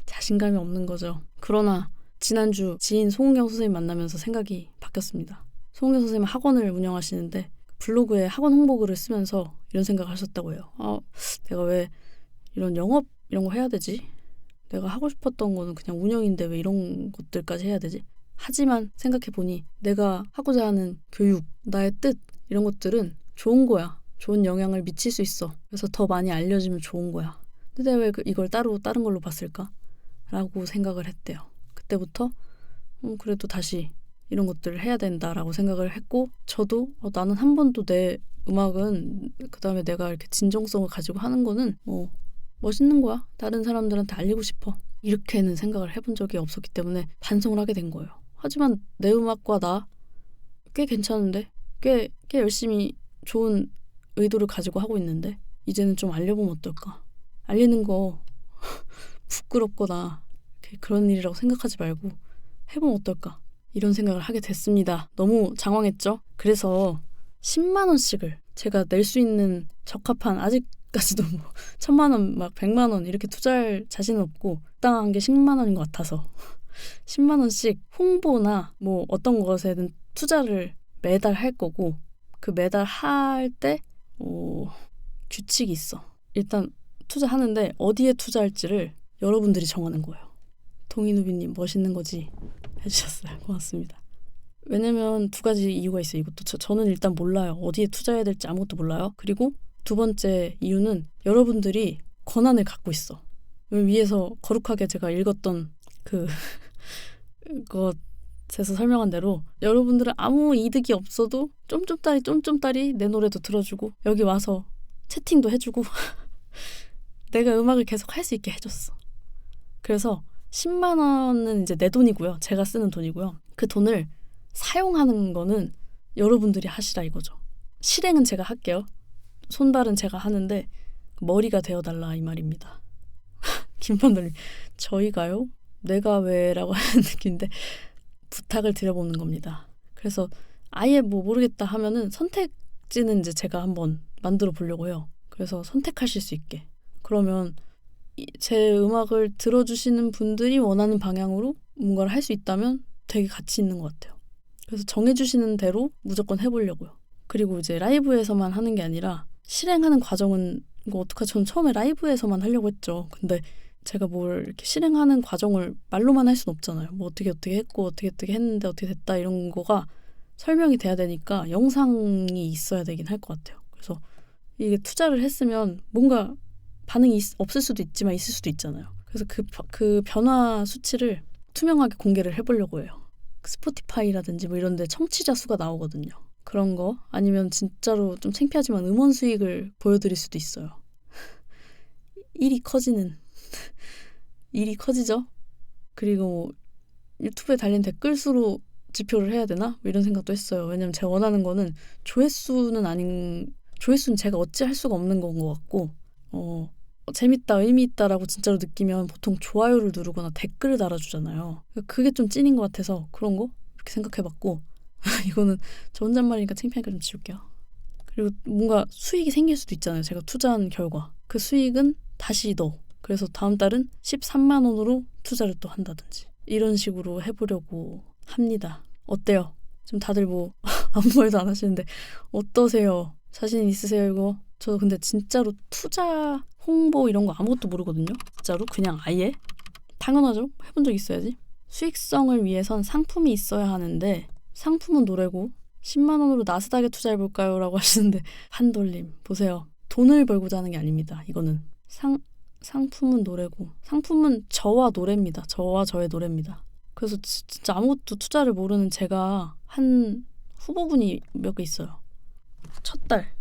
자신감이 없는 거죠. 그러나 지난주 지인 송은경 선생님 만나면서 생각이 바뀌었습니다. 송은경 선생님은 학원을 운영하시는데 블로그에 학원 홍보글을 쓰면서 이런 생각을 하셨다고 해요. 내가 왜 이런 영업 이런 거 해야 되지? 내가 하고 싶었던 거는 그냥 운영인데 왜 이런 것들까지 해야 되지? 하지만 생각해보니 내가 하고자 하는 교육, 나의 뜻 이런 것들은 좋은 거야. 좋은 영향을 미칠 수 있어. 그래서 더 많이 알려지면 좋은 거야. 근데 왜 이걸 다른 걸로 봤을까? 라고 생각을 했대요. 그때부터 그래도 다시 이런 것들을 해야 된다라고 생각을 했고 저도 나는 한 번도 내 음악은 그다음에 내가 이렇게 진정성을 가지고 하는 거는 멋있는 거야. 다른 사람들한테 알리고 싶어. 이렇게는 생각을 해본 적이 없었기 때문에 반성을 하게 된 거예요. 하지만 내 음악과 나 꽤 괜찮은데 꽤 열심히 좋은 의도를 가지고 하고 있는데 이제는 좀 알려보면 어떨까? 알리는 거 부끄럽거나 그런 일이라고 생각하지 말고 해보면 어떨까? 이런 생각을 하게 됐습니다. 너무 장황했죠? 그래서 10만 원씩을 제가 낼 수 있는 적합한 아직까지도 1000만 원, 막 100만 원 이렇게 투자할 자신은 없고 적당한 게 10만 원인 것 같아서 10만 원씩 홍보나 뭐 어떤 것에든 투자를 매달 할 거고 그 매달 할 때 규칙이 있어. 일단 투자하는데 어디에 투자할지를 여러분들이 정하는 거예요. 동인우비님 멋있는 거지 해주셨어요. 고맙습니다. 왜냐면 두 가지 이유가 있어요. 이것도 저는 일단 몰라요. 어디에 투자해야 될지 아무것도 몰라요. 그리고 두 번째 이유는 여러분들이 권한을 갖고 있어. 위에서 거룩하게 제가 읽었던 그것에서 설명한 대로 여러분들은 아무 이득이 없어도 쫌쫌따리 내 노래도 들어주고 여기 와서 채팅도 해주고 내가 음악을 계속 할 수 있게 해줬어. 그래서 10만 원은 이제 내 돈이고요. 제가 쓰는 돈이고요. 그 돈을 사용하는 거는 여러분들이 하시라 이거죠. 실행은 제가 할게요. 손발은 제가 하는데 머리가 되어달라 이 말입니다. 김판돌님 저희가요? 내가 왜라고 하는 느낌인데 부탁을 드려보는 겁니다. 그래서 아예 뭐 모르겠다 하면은 선택지는 이제 제가 한번 만들어 보려고 해요. 그래서 선택하실 수 있게. 그러면 제 음악을 들어주시는 분들이 원하는 방향으로 뭔가를 할 수 있다면 되게 가치 있는 것 같아요. 그래서 정해주시는 대로 무조건 해보려고요. 그리고 이제 라이브에서만 하는 게 아니라 실행하는 과정은 이거 어떡하지? 전 처음에 라이브에서만 하려고 했죠. 근데 제가 뭘 이렇게 실행하는 과정을 말로만 할 수는 없잖아요. 뭐 어떻게 했고 어떻게 했는데 어떻게 됐다 이런 거가 설명이 돼야 되니까 영상이 있어야 되긴 할 것 같아요. 그래서 이게 투자를 했으면 뭔가 반응이 없을 수도 있지만 있을 수도 있잖아요. 그래서 그 변화 수치를 투명하게 공개를 해보려고 해요. 스포티파이라든지 뭐 이런 데 청취자 수가 나오거든요. 그런 거 아니면 진짜로 좀 창피하지만 음원 수익을 보여드릴 수도 있어요. 일이 커지죠. 그리고 유튜브에 달린 댓글 수로 지표를 해야 되나? 뭐 이런 생각도 했어요. 왜냐면 제가 원하는 거는 조회수는 제가 어찌할 수가 없는 건 것 같고 재밌다, 의미 있다라고 진짜로 느끼면 보통 좋아요를 누르거나 댓글을 달아주잖아요. 그게 좀 찐인 것 같아서 그런 거 이렇게 생각해봤고 이거는 저 혼잣말이니까 창피하니까 좀 지울게요. 그리고 뭔가 수익이 생길 수도 있잖아요. 제가 투자한 결과 그 수익은 다시 넣어. 그래서 다음 달은 13만 원으로 투자를 또 한다든지 이런 식으로 해보려고 합니다. 어때요? 지금 다들 뭐 아무 말도 안 하시는데 어떠세요? 자신 있으세요 이거? 저 근데 진짜로 투자 홍보 이런 거 아무것도 모르거든요. 진짜로 그냥 아예 당연하죠. 해본 적 있어야지. 수익성을 위해선 상품이 있어야 하는데 상품은 노래고 10만 원으로 나스닥에 투자해볼까요? 라고 하시는데 한돌림 보세요. 돈을 벌고자 하는 게 아닙니다. 이거는 상품은 노래고 상품은 저와 노래입니다. 저와 저의 노래입니다. 그래서 진짜 아무것도 투자를 모르는 제가 한 후보군이 몇 개 있어요. 첫 달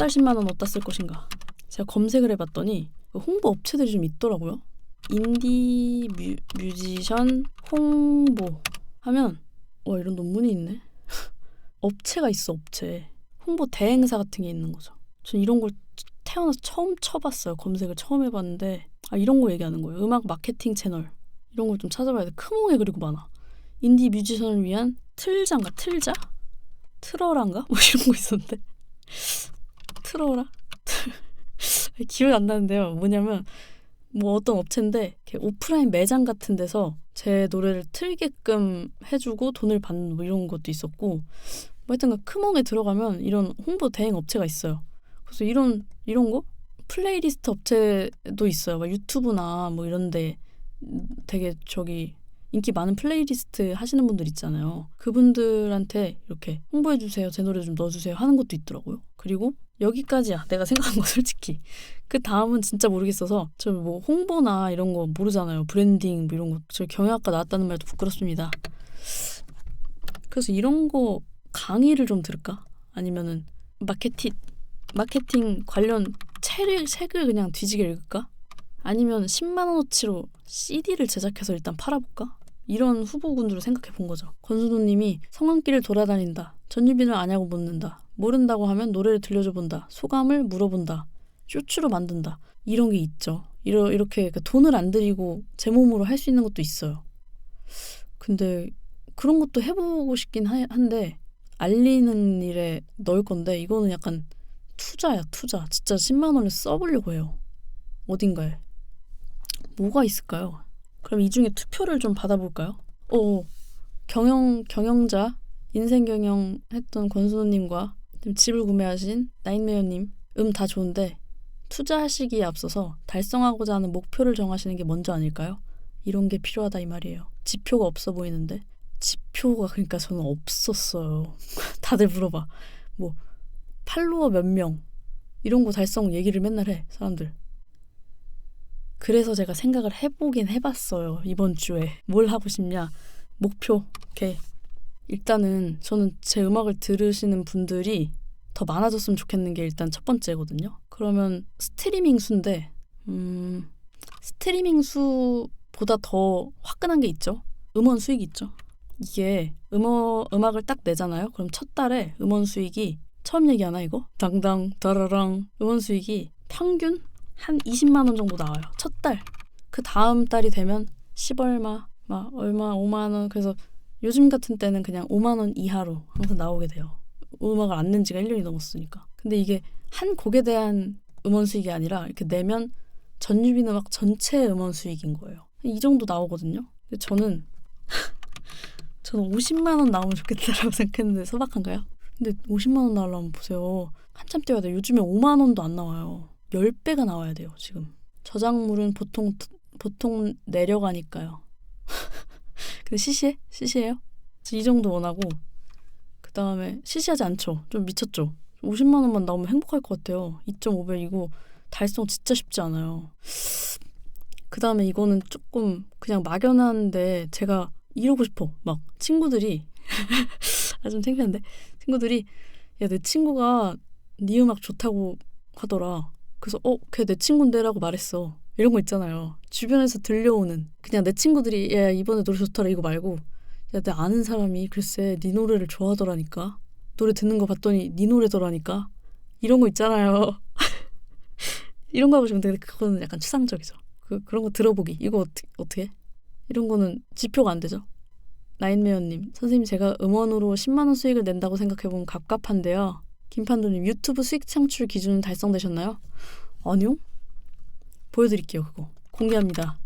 10만 원 어디다 쓸 것인가. 제가 검색을 해봤더니 홍보 업체들이 좀 있더라고요. 인디 뮤지션 홍보 하면 이런 논문이 있네. 업체가 있어. 업체. 홍보 대행사 같은 게 있는 거죠. 전 이런 걸 태어나서 처음 쳐봤어요. 검색을 처음 해봤는데 이런 거 얘기하는 거예요. 음악 마케팅 채널 이런 걸 좀 찾아봐야 돼. 크몽에 그리고 많아. 인디 뮤지션을 위한 틀자인가? 트러란가? 뭐 이런 거 있었는데 트러라? 기억이 안 나는데요. 뭐냐면 뭐 어떤 업체인데 오프라인 매장 같은 데서 제 노래를 틀게끔 해주고 돈을 받는 뭐 이런 것도 있었고 뭐 하여튼 크몽에 들어가면 이런 홍보 대행 업체가 있어요. 그래서 이런 거 플레이리스트 업체도 있어요. 막 유튜브나 뭐 이런데 되게 인기 많은 플레이리스트 하시는 분들 있잖아요. 그분들한테 이렇게 홍보해주세요. 제 노래 좀 넣어주세요 하는 것도 있더라고요. 그리고 여기까지야. 내가 생각한 거 솔직히. 그 다음은 진짜 모르겠어서 저 뭐 홍보나 이런 거 모르잖아요. 브랜딩 뭐 이런 거. 저 경영학과 나왔다는 말도 부끄럽습니다. 그래서 이런 거 강의를 좀 들을까? 아니면은 마케팅 관련 책을 그냥 뒤지게 읽을까? 아니면 10만 원어치로 CD를 제작해서 일단 팔아볼까? 이런 후보군들을 생각해 본 거죠. 권순우님이 성황길을 돌아다닌다. 전유빈을 아냐고 묻는다. 모른다고 하면 노래를 들려줘 본다. 소감을 물어본다. 쇼츠로 만든다. 이런 게 있죠. 이렇게 돈을 안 들이고 제 몸으로 할 수 있는 것도 있어요. 근데 그런 것도 해보고 싶긴 한데 알리는 일에 넣을 건데 이거는 약간 투자야, 투자. 진짜 10만 원을 써보려고 해요. 어딘가에. 뭐가 있을까요? 그럼 이 중에 투표를 좀 받아볼까요? 경영자, 인생경영 했던 권순우님과 집을 구매하신 나인메어님 다 좋은데 투자하시기에 앞서서 달성하고자 하는 목표를 정하시는 게 먼저 아닐까요? 이런 게 필요하다 이 말이에요. 지표가 없어 보이는데 지표가 그러니까 저는 없었어요. 다들 물어봐. 뭐 팔로워 몇 명 이런 거 달성 얘기를 맨날 해 사람들. 그래서 제가 생각을 해보긴 해봤어요. 이번 주에 뭘 하고 싶냐 목표. 오케이. 일단은 저는 제 음악을 들으시는 분들이 더 많아졌으면 좋겠는 게 일단 첫 번째거든요. 그러면 스트리밍 수인데 스트리밍 수보다 더 화끈한 게 있죠. 음원 수익이 있죠. 이게 음악을 딱 내잖아요. 그럼 첫 달에 음원 수익이 처음 얘기하나 이거? 당당 따라랑 음원 수익이 평균 한 20만 원 정도 나와요. 첫 달. 그 다음 달이 되면 10얼마, 막 얼마 5만 원. 그래서 요즘 같은 때는 그냥 5만 원 이하로 항상 나오게 돼요. 음악을 안 낸 지가 1년이 넘었으니까. 근데 이게 한 곡에 대한 음원 수익이 아니라 이렇게 내면 전유빈 음악 전체 음원 수익인 거예요. 이 정도 나오거든요. 근데 저는 50만 원 나오면 좋겠다라고 생각했는데 소박한가요? 근데 50만 원 나오려면 보세요. 한참 뛰어야 돼요. 요즘에 5만 원도 안 나와요. 10배가 나와야 돼요. 지금. 저작물은 보통 내려가니까요. 근데 시시해요? 이 정도 원하고 그 다음에 시시하지 않죠. 좀 미쳤죠. 50만 원만 나오면 행복할 것 같아요. 2.5배 이거 달성 진짜 쉽지 않아요. 그 다음에 이거는 조금 그냥 막연한데 제가 이러고 싶어. 막 친구들이 좀 창피한데 친구들이 야 내 친구가 네 음악 좋다고 하더라. 그래서 걔 내 친구인데 라고 말했어. 이런 거 있잖아요. 주변에서 들려오는 그냥 내 친구들이 야 이번에 노래 좋더라 이거 말고 야 내 아는 사람이 글쎄 네 노래를 좋아하더라니까. 노래 듣는 거 봤더니 네 노래더라니까. 이런 거 있잖아요. 이런 거 하고 싶은데 그거는 약간 추상적이죠. 그런 거 들어보기. 이거 어떻게? 이런 거는 지표가 안 되죠. 나인메어님, 선생님 제가 음원으로 10만 원 수익을 낸다고 생각해보면 갑갑한데요. 김판도님, 유튜브 수익 창출 기준은 달성되셨나요? 아니요. 보여드릴게요. 그거 공개합니다.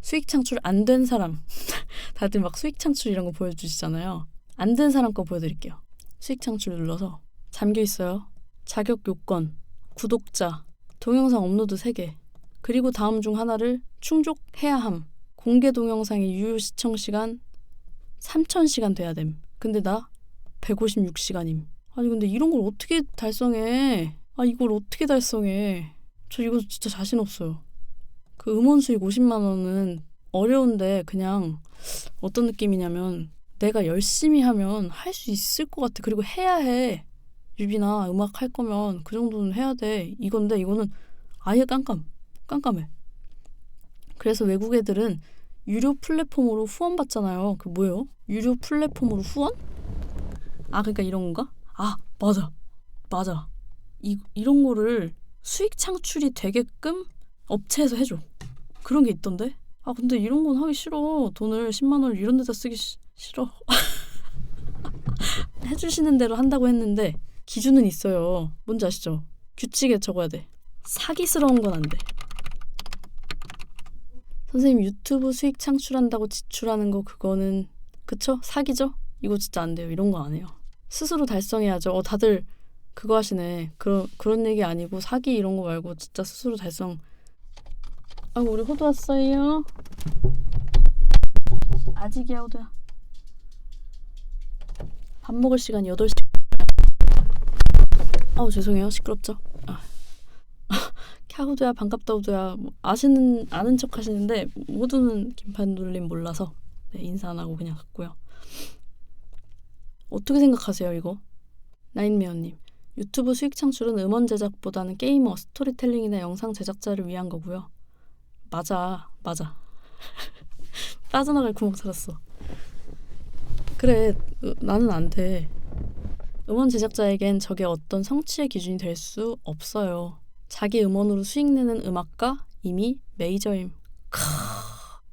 수익 창출 안 된 사람 다들 막 수익 창출 이런 거 보여주시잖아요. 안 된 사람 거 보여드릴게요. 수익 창출 눌러서 잠겨있어요. 자격 요건, 구독자, 동영상 업로드 3개, 그리고 다음 중 하나를 충족해야 함. 공개 동영상의 유효 시청 시간 3,000시간 돼야 됨. 근데 나 156시간임. 아니 근데 이런 걸 어떻게 달성해? 이걸 어떻게 달성해? 저 이거 진짜 자신 없어요. 그 음원 수익 50만 원은 어려운데 그냥 어떤 느낌이냐면 내가 열심히 하면 할 수 있을 것 같아. 그리고 해야 해. 유빈아 음악 할 거면 그 정도는 해야 돼. 이건데 이거는 아예 깜깜해. 그래서 외국 애들은 유료 플랫폼으로 후원 받잖아요. 그 뭐예요? 유료 플랫폼으로 후원? 그러니까 이런 건가? 맞아. 이런 거를 수익 창출이 되게끔 업체에서 해줘. 그런 게 있던데? 근데 이런 건 하기 싫어. 돈을 10만 원을 이런 데다 쓰기 싫어. 해주시는 대로 한다고 했는데 기준은 있어요. 뭔지 아시죠? 규칙에 적어야 돼. 사기스러운 건 안 돼. 선생님 유튜브 수익 창출한다고 지출하는 거 그거는 그쵸? 사기죠? 이거 진짜 안 돼요. 이런 거 안 해요. 스스로 달성해야죠. 다들 그거 하시네. 그런 얘기 아니고 사기 이런 거 말고 진짜 스스로 달성. 아, 우리 호두 왔어요. 아직이야, 호두야. 밥 먹을 시간 8시. 아우, 죄송해요. 시끄럽죠? 아. 캬, 호두야, 반갑다, 호두야. 뭐 아는 척 하시는데 호두는 김판돌림 몰라서 네, 인사 안 하고 그냥 갔고요. 어떻게 생각하세요, 이거? 나인메어님, 유튜브 수익 창출은 음원 제작보다는 게이머, 스토리텔링이나 영상 제작자를 위한 거고요. 맞아. 빠져나갈 구멍 찾았어. 그래, 나는 안 돼. 음원 제작자에겐 저게 어떤 성취의 기준이 될 수 없어요. 자기 음원으로 수익 내는 음악가? 이미 메이저임.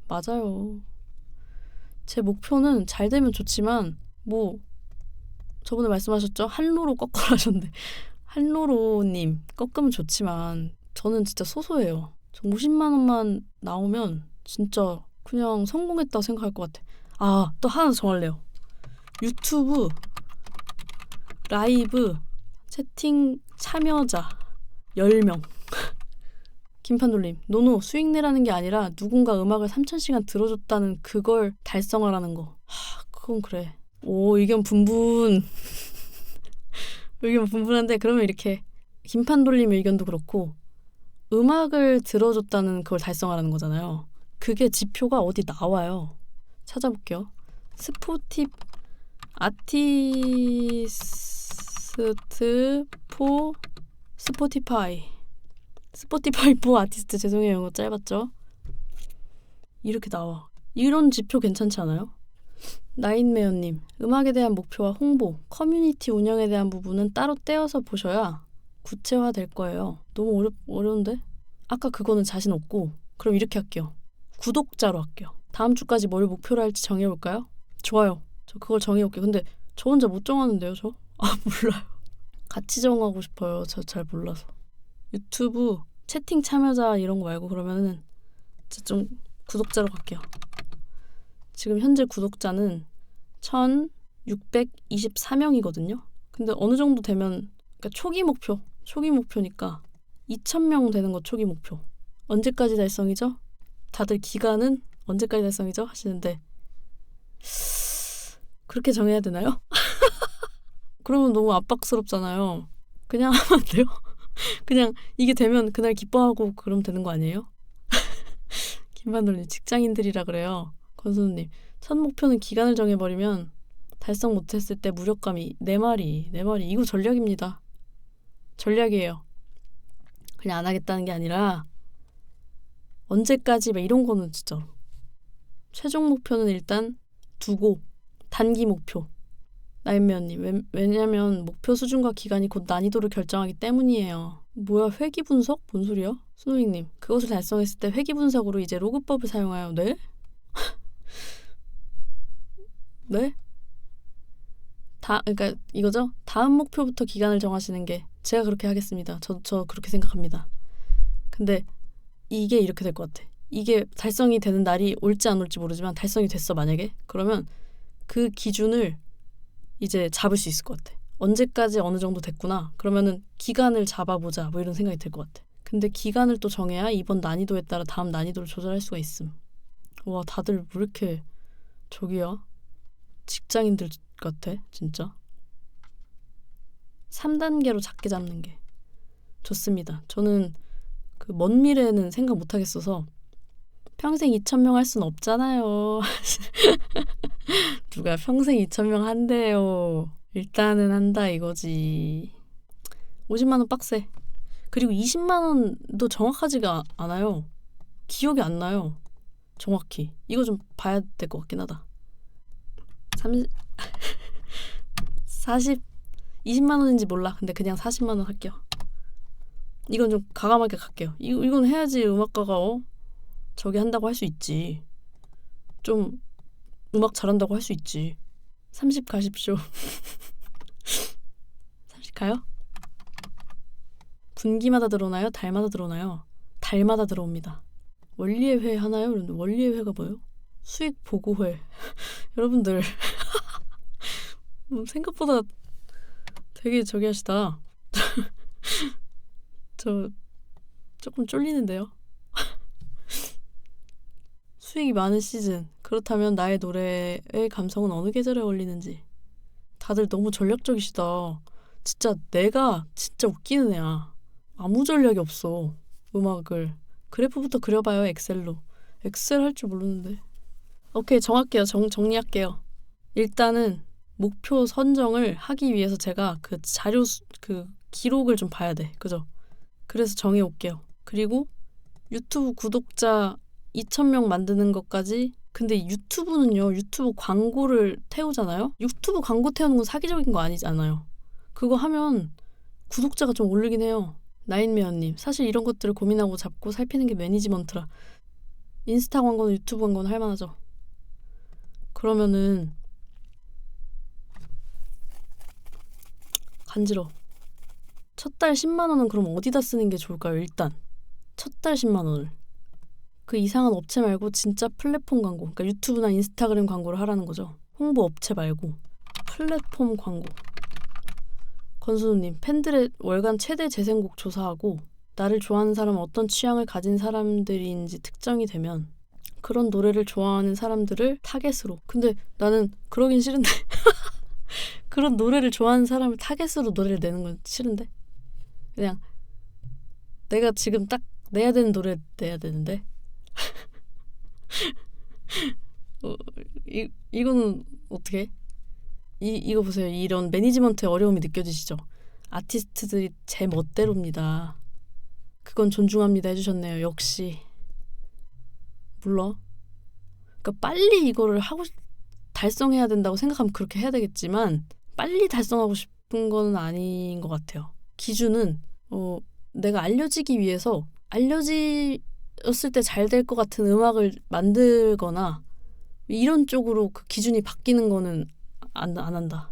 맞아요. 제 목표는 잘 되면 좋지만 뭐 저번에 말씀하셨죠? 한로로 꺾으라 하셨는데 한로로님 꺾으면 좋지만 저는 진짜 소소해요. 저 50만 원만 나오면 진짜 그냥 성공했다고 생각할 것 같아. 아, 또 하나 정할래요. 유튜브 라이브 채팅 참여자 10명. 김판돌님, 노노 수익 내라는 게 아니라 누군가 음악을 3,000시간 들어줬다는 그걸 달성하라는 거. 그건 그래. 오, 의견 분분. 의견 분분한데 그러면 이렇게 김판돌림 의견도 그렇고 음악을 들어줬다는 그걸 달성하라는 거잖아요. 그게 지표가 어디 나와요. 찾아볼게요. 아티스트 포 스포티파이 포 아티스트. 죄송해요, 이거 짧았죠? 이렇게 나와. 이런 지표 괜찮지 않아요? 나인메어님, 음악에 대한 목표와 홍보, 커뮤니티 운영에 대한 부분은 따로 떼어서 보셔야 구체화될 거예요. 너무 어려운데? 아까 그거는 자신 없고 그럼 이렇게 할게요. 구독자로 할게요. 다음 주까지 뭘 목표로 할지 정해볼까요? 좋아요. 저 그걸 정해올게요. 근데 저 혼자 못 정하는데요, 저? 몰라요. 같이 정하고 싶어요. 저 잘 몰라서. 유튜브 채팅 참여자 이런 거 말고 그러면은 좀 구독자로 갈게요. 지금 현재 구독자는 1,624명이거든요. 근데 어느 정도 되면 그러니까 초기 목표니까 2,000명 되는 거 초기 목표. 언제까지 달성이죠? 다들 기간은 언제까지 달성이죠? 하시는데 그렇게 정해야 되나요? 그러면 너무 압박스럽잖아요. 그냥 하면 안 돼요? 그냥 이게 되면 그날 기뻐하고 그러면 되는 거 아니에요? 김반돌님, 직장인들이라 그래요. 권순우님, 첫 목표는 기간을 정해버리면 달성 못했을 때 무력감이 내 말이 이거 전략입니다. 전략이에요. 그냥 안 하겠다는 게 아니라 언제까지 막 이런 거는 진짜 최종 목표는 일단 두고 단기 목표. 나인면님, 왜냐면 목표 수준과 기간이 곧 난이도를 결정하기 때문이에요. 뭐야, 회귀 분석? 뭔 소리야? 스노잉님, 그것을 달성했을 때 회귀 분석으로 이제 로그법을 사용하여. 네? 네? 그러니까 이거죠? 다음 목표부터 기간을 정하시는 게 제가 그렇게 하겠습니다. 저 그렇게 생각합니다. 근데 이게 이렇게 될 것 같아. 이게 달성이 되는 날이 올지 안 올지 모르지만 달성이 됐어, 만약에. 그러면 그 기준을 이제 잡을 수 있을 것 같아. 언제까지 어느 정도 됐구나. 그러면은 기간을 잡아보자. 뭐 이런 생각이 들 것 같아. 근데 기간을 또 정해야 이번 난이도에 따라 다음 난이도를 조절할 수가 있음. 와, 다들 왜 이렇게 저기야? 직장인들 같아, 진짜. 3단계로 작게 잡는 게 좋습니다. 저는 그 먼 미래는 생각 못 하겠어서 평생 2,000명 할 순 없잖아요. 누가 평생 2,000명 한대요. 일단은 한다 이거지. 50만 원 빡세. 그리고 20만 원도 정확하지가 않아요. 기억이 안 나요. 정확히. 이거 좀 봐야 될 것 같긴 하다. 20만 원인지 몰라. 근데 그냥 40만 원 할게요. 이건 좀 과감하게 갈게요. 이건 해야지 음악가가 저기 한다고 할 수 있지. 좀 음악 잘한다고 할 수 있지. 30 가십시오. 30 가요? 분기마다 들어오나요? 달마다 들어오나요? 달마다 들어옵니다. 원리의 회 하나요? 그런데 원리의 회가 뭐예요? 수익 보고회. 여러분들 생각보다 되게 저기 하시다. 저 조금 쫄리는데요. 수익이 많은 시즌. 그렇다면 나의 노래의 감성은 어느 계절에 어울리는지. 다들 너무 전략적이시다. 진짜 내가 진짜 웃기는 애야. 아무 전략이 없어. 음악을. 그래프부터 그려봐요, 엑셀로. 엑셀 할 줄 모르는데. 오케이, 정할게요. 정리할게요. 일단은 목표 선정을 하기 위해서 제가 그 자료, 그 기록을 좀 봐야 돼. 그죠? 그래서 정해올게요. 그리고 유튜브 구독자 2,000명 만드는 것까지. 근데 유튜브는요, 유튜브 광고를 태우잖아요? 유튜브 광고 태우는 건 사기적인 거 아니잖아요. 그거 하면 구독자가 좀 오르긴 해요. 나인메어님, 사실 이런 것들을 고민하고 잡고 살피는 게 매니지먼트라. 인스타 광고는 유튜브 광고는 할만하죠. 그러면은 간지러. 첫 달 10만 원은 그럼 어디다 쓰는 게 좋을까요? 일단 첫 달 10만 원을. 그 이상한 업체 말고 진짜 플랫폼 광고. 그러니까 유튜브나 인스타그램 광고를 하라는 거죠. 홍보 업체 말고 플랫폼 광고. 권순우님, 팬들의 월간 최대 재생곡 조사하고 나를 좋아하는 사람은 어떤 취향을 가진 사람들인지 특정이 되면 그런 노래를 좋아하는 사람들을 타겟으로. 근데 나는 그러긴 싫은데. 그런 노래를 좋아하는 사람을 타겟으로 노래를 내는 건 싫은데. 그냥 내가 지금 딱 내야 되는 노래 내야 되는데. 이거는 어떻게? 이거 보세요. 이런 매니지먼트의 어려움이 느껴지시죠? 아티스트들이 제 멋대로입니다. 그건 존중합니다 해주셨네요. 역시. 물론. 그러니까 빨리 이거를 달성해야 된다고 생각하면 그렇게 해야 되겠지만 빨리 달성하고 싶은 건 아닌 것 같아요. 기준은 내가 알려지기 위해서 알려졌을 때 잘 될 것 같은 음악을 만들거나 이런 쪽으로 그 기준이 바뀌는 거는 안 한다.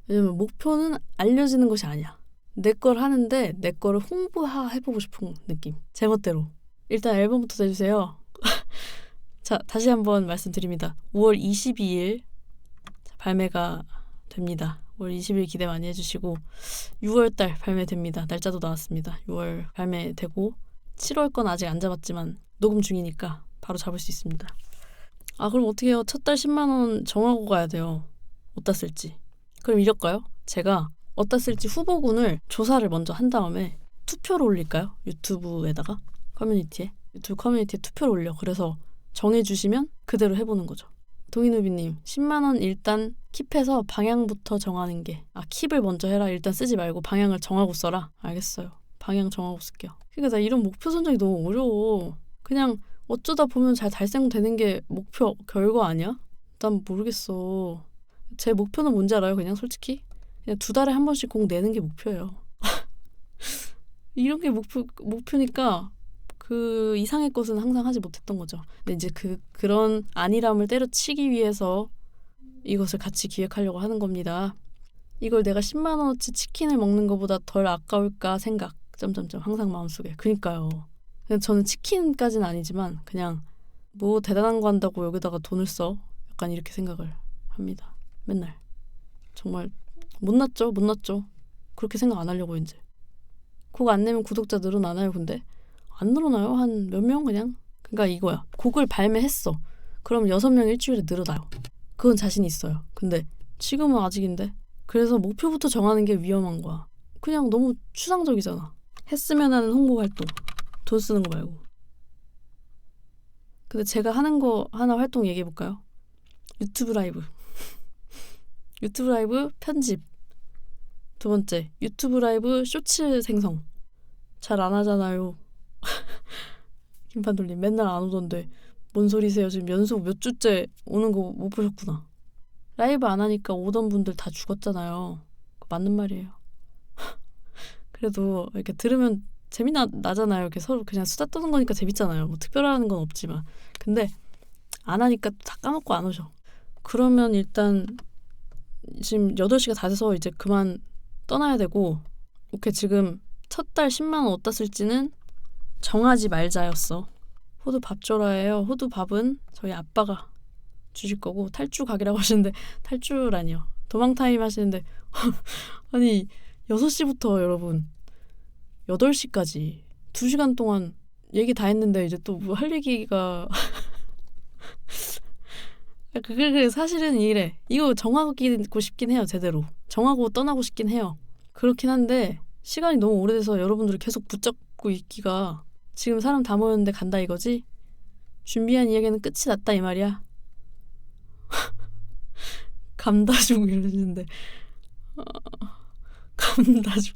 왜냐면 목표는 알려지는 것이 아니야. 내 걸 하는데 내 거를 홍보해보고 싶은 느낌. 제멋대로. 일단 앨범부터 내주세요. 자, 다시 한번 말씀드립니다. 5월 22일 발매가 됩니다. 5월 20일 기대 많이 해주시고 6월달 발매됩니다. 날짜도 나왔습니다. 6월 발매되고 7월 건 아직 안 잡았지만 녹음 중이니까 바로 잡을 수 있습니다. 아, 그럼 어떻게 해요? 첫 달 10만 원 정하고 가야 돼요. 어디다 쓸지. 그럼 이럴까요? 제가 어디다 쓸지 후보군을 조사를 먼저 한 다음에 투표를 올릴까요? 유튜브에다가 유튜브 커뮤니티에 투표를 올려. 그래서 정해주시면 그대로 해보는 거죠. 동인우비님, 10만 원 일단 킵해서 방향부터 정하는 게. 킵을 먼저 해라. 일단 쓰지 말고 방향을 정하고 써라. 알겠어요. 방향 정하고 쓸게요. 그러니까 나 이런 목표 선정이 너무 어려워. 그냥 어쩌다 보면 잘 달성되는 게 목표 결과 아니야? 난 모르겠어. 제 목표는 뭔지 알아요? 그냥 솔직히 그냥 2달에 한 번씩 곡 내는 게 목표예요. 이런 게 목표니까 그 이상의 것은 항상 하지 못했던 거죠. 근데 이제 그런 안일함을 때려치기 위해서 이것을 같이 기획하려고 하는 겁니다. 이걸 내가 10만 원어치 치킨을 먹는 것보다 덜 아까울까 생각. 항상 마음속에. 그니까요. 그냥 저는 치킨까지는 아니지만 그냥 뭐 대단한 거 한다고 여기다가 돈을 써. 약간 이렇게 생각을 합니다. 맨날. 정말 못났죠. 그렇게 생각 안 하려고 이제. 곡 안 내면 구독자 늘어나나요? 근데 안 늘어나요. 한 몇 명 그냥. 그러니까 이거야. 곡을 발매했어. 그럼 6명 일주일에 늘어나요. 그건 자신 있어요. 근데 지금은 아직인데. 그래서 목표부터 정하는 게 위험한 거야. 그냥 너무 추상적이잖아. 했으면 하는 홍보 활동. 돈 쓰는 거 말고. 근데 제가 하는 거 하나 활동 얘기해 볼까요? 유튜브 라이브. 유튜브 라이브 편집. 2번째, 유튜브 라이브 쇼츠 생성. 잘 안 하잖아요. 김판돌님 맨날 안 오던데 뭔 소리세요? 지금 연속 몇 주째 오는 거 못 보셨구나. 라이브 안 하니까 오던 분들 다 죽었잖아요. 맞는 말이에요. 그래도 이렇게 들으면 재미나잖아요. 이렇게 서로 그냥 수다 떠는 거니까 재밌잖아요. 뭐 특별한 건 없지만. 근데 안 하니까 다 까먹고 안 오셔. 그러면 일단 지금 8시가 다 돼서 이제 그만 떠나야 되고. 오케이, 지금 첫 달 10만 원 어디다 쓸지는 정하지 말자였어. 호두 밥 줘라예요. 호두 밥은 저희 아빠가 주실 거고 탈주 가기라고 하시는데 탈주라니요. 도망 타임 하시는데 아니 6시부터 여러분 8시까지 2시간 동안 얘기 다 했는데 이제 또 뭐 할 얘기가 그게 사실은 이래. 이거 정하고 싶긴 해요. 제대로. 정하고 떠나고 싶긴 해요. 그렇긴 한데 시간이 너무 오래돼서 여러분들을 계속 붙잡고 있기가 지금 사람 다 모였는데 간다 이거지? 준비한 이야기는 끝이 났다 이 말이야. 감다죽 이러시는데 감다죽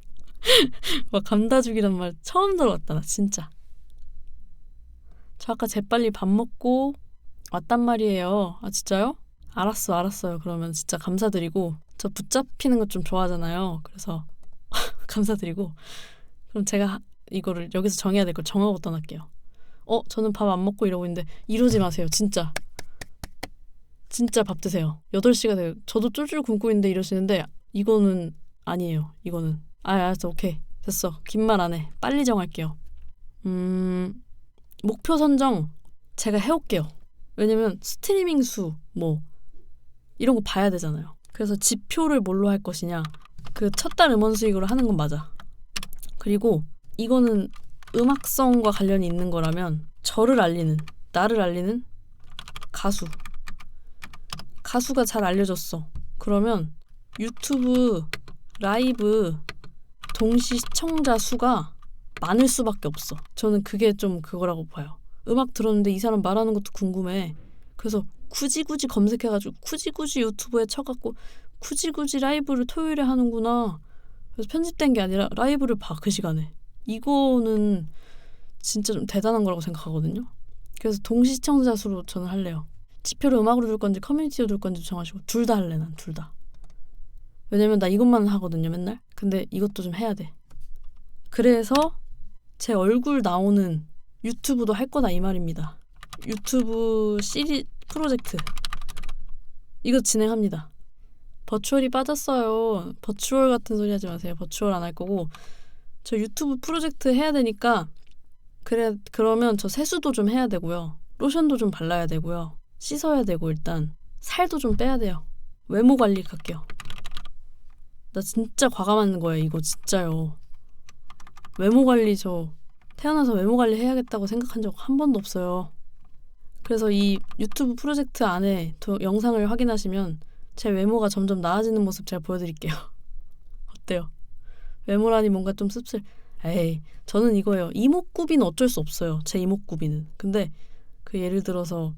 와 감다죽이란 말 처음 들어봤다 나 진짜. 저 아까 재빨리 밥 먹고 왔단 말이에요. 아 진짜요? 알았어요. 그러면 진짜 감사드리고 저 붙잡히는 거 좀 좋아하잖아요. 그래서 감사드리고 그럼 제가 이거를 여기서 정해야 될 걸 정하고 떠날게요. 저는 밥 안 먹고 이러고 있는데 이러지 마세요. 진짜 밥 드세요. 8시가 돼요. 저도 쫄쫄 굶고 있는데 이러시는데 이거는 아니에요. 이거는 알았어. 오케이 됐어. 긴 말 안 해. 빨리 정할게요. 목표 선정 제가 해올게요. 왜냐면 스트리밍 수 뭐 이런 거 봐야 되잖아요. 그래서 지표를 뭘로 할 것이냐. 그 첫 달 음원 수익으로 하는 건 맞아. 그리고 이거는 음악성과 관련이 있는 거라면 나를 알리는 가수가 잘 알려졌어. 그러면 유튜브 라이브 동시 시청자 수가 많을 수밖에 없어. 저는 그게 좀 그거라고 봐요. 음악 들었는데 이 사람 말하는 것도 궁금해. 그래서 굳이 검색해가지고 굳이 유튜브에 쳐갖고 굳이 라이브를 토요일에 하는구나. 그래서 편집된 게 아니라 라이브를 봐 그 시간에. 이거는 진짜 좀 대단한 거라고 생각하거든요. 그래서 동시 시청자 수로 저는 할래요. 지표를 음악으로 둘 건지 커뮤니티로 둘 건지 정하시고 둘 다 할래 난 둘 다. 왜냐면 나 이것만 하거든요 맨날. 근데 이것도 좀 해야 돼. 그래서 제 얼굴 나오는 유튜브도 할 거다 이 말입니다. 유튜브 시리 프로젝트 이거 진행합니다. 버추얼이 빠졌어요. 버추얼 같은 소리 하지 마세요. 버추얼 안 할 거고 저 유튜브 프로젝트 해야 되니까 그러면 저 세수도 좀 해야 되고요. 로션도 좀 발라야 되고요. 씻어야 되고 일단 살도 좀 빼야 돼요. 외모 관리 갈게요. 나 진짜 과감한 거예요. 이거 진짜요. 외모 관리 저 태어나서 외모 관리 해야겠다고 생각한 적 한 번도 없어요. 그래서 이 유튜브 프로젝트 안에 영상을 확인하시면 제 외모가 점점 나아지는 모습 제가 보여드릴게요. 어때요? 외모라니 뭔가 좀 에이 저는 이거예요. 이목구비는 어쩔 수 없어요. 제 이목구비는. 근데 그 예를 들어서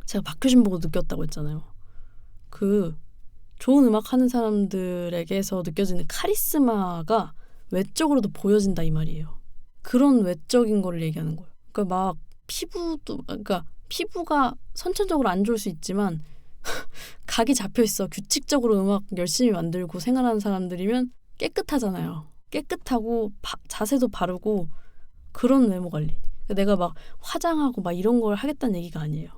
제가 박효신 보고 느꼈다고 했잖아요. 그 좋은 음악 하는 사람들에게서 느껴지는 카리스마가 외적으로도 보여진다 이 말이에요. 그런 외적인 거를 얘기하는 거예요. 그러니까 막 피부가 선천적으로 안 좋을 수 있지만 각이 잡혀 있어. 규칙적으로 음악 열심히 만들고 생활하는 사람들이면 깨끗하잖아요. 깨끗하고 자세도 바르고 그런 외모 관리. 그러니까 내가 막 화장하고 막 이런 걸 하겠다는 얘기가 아니에요.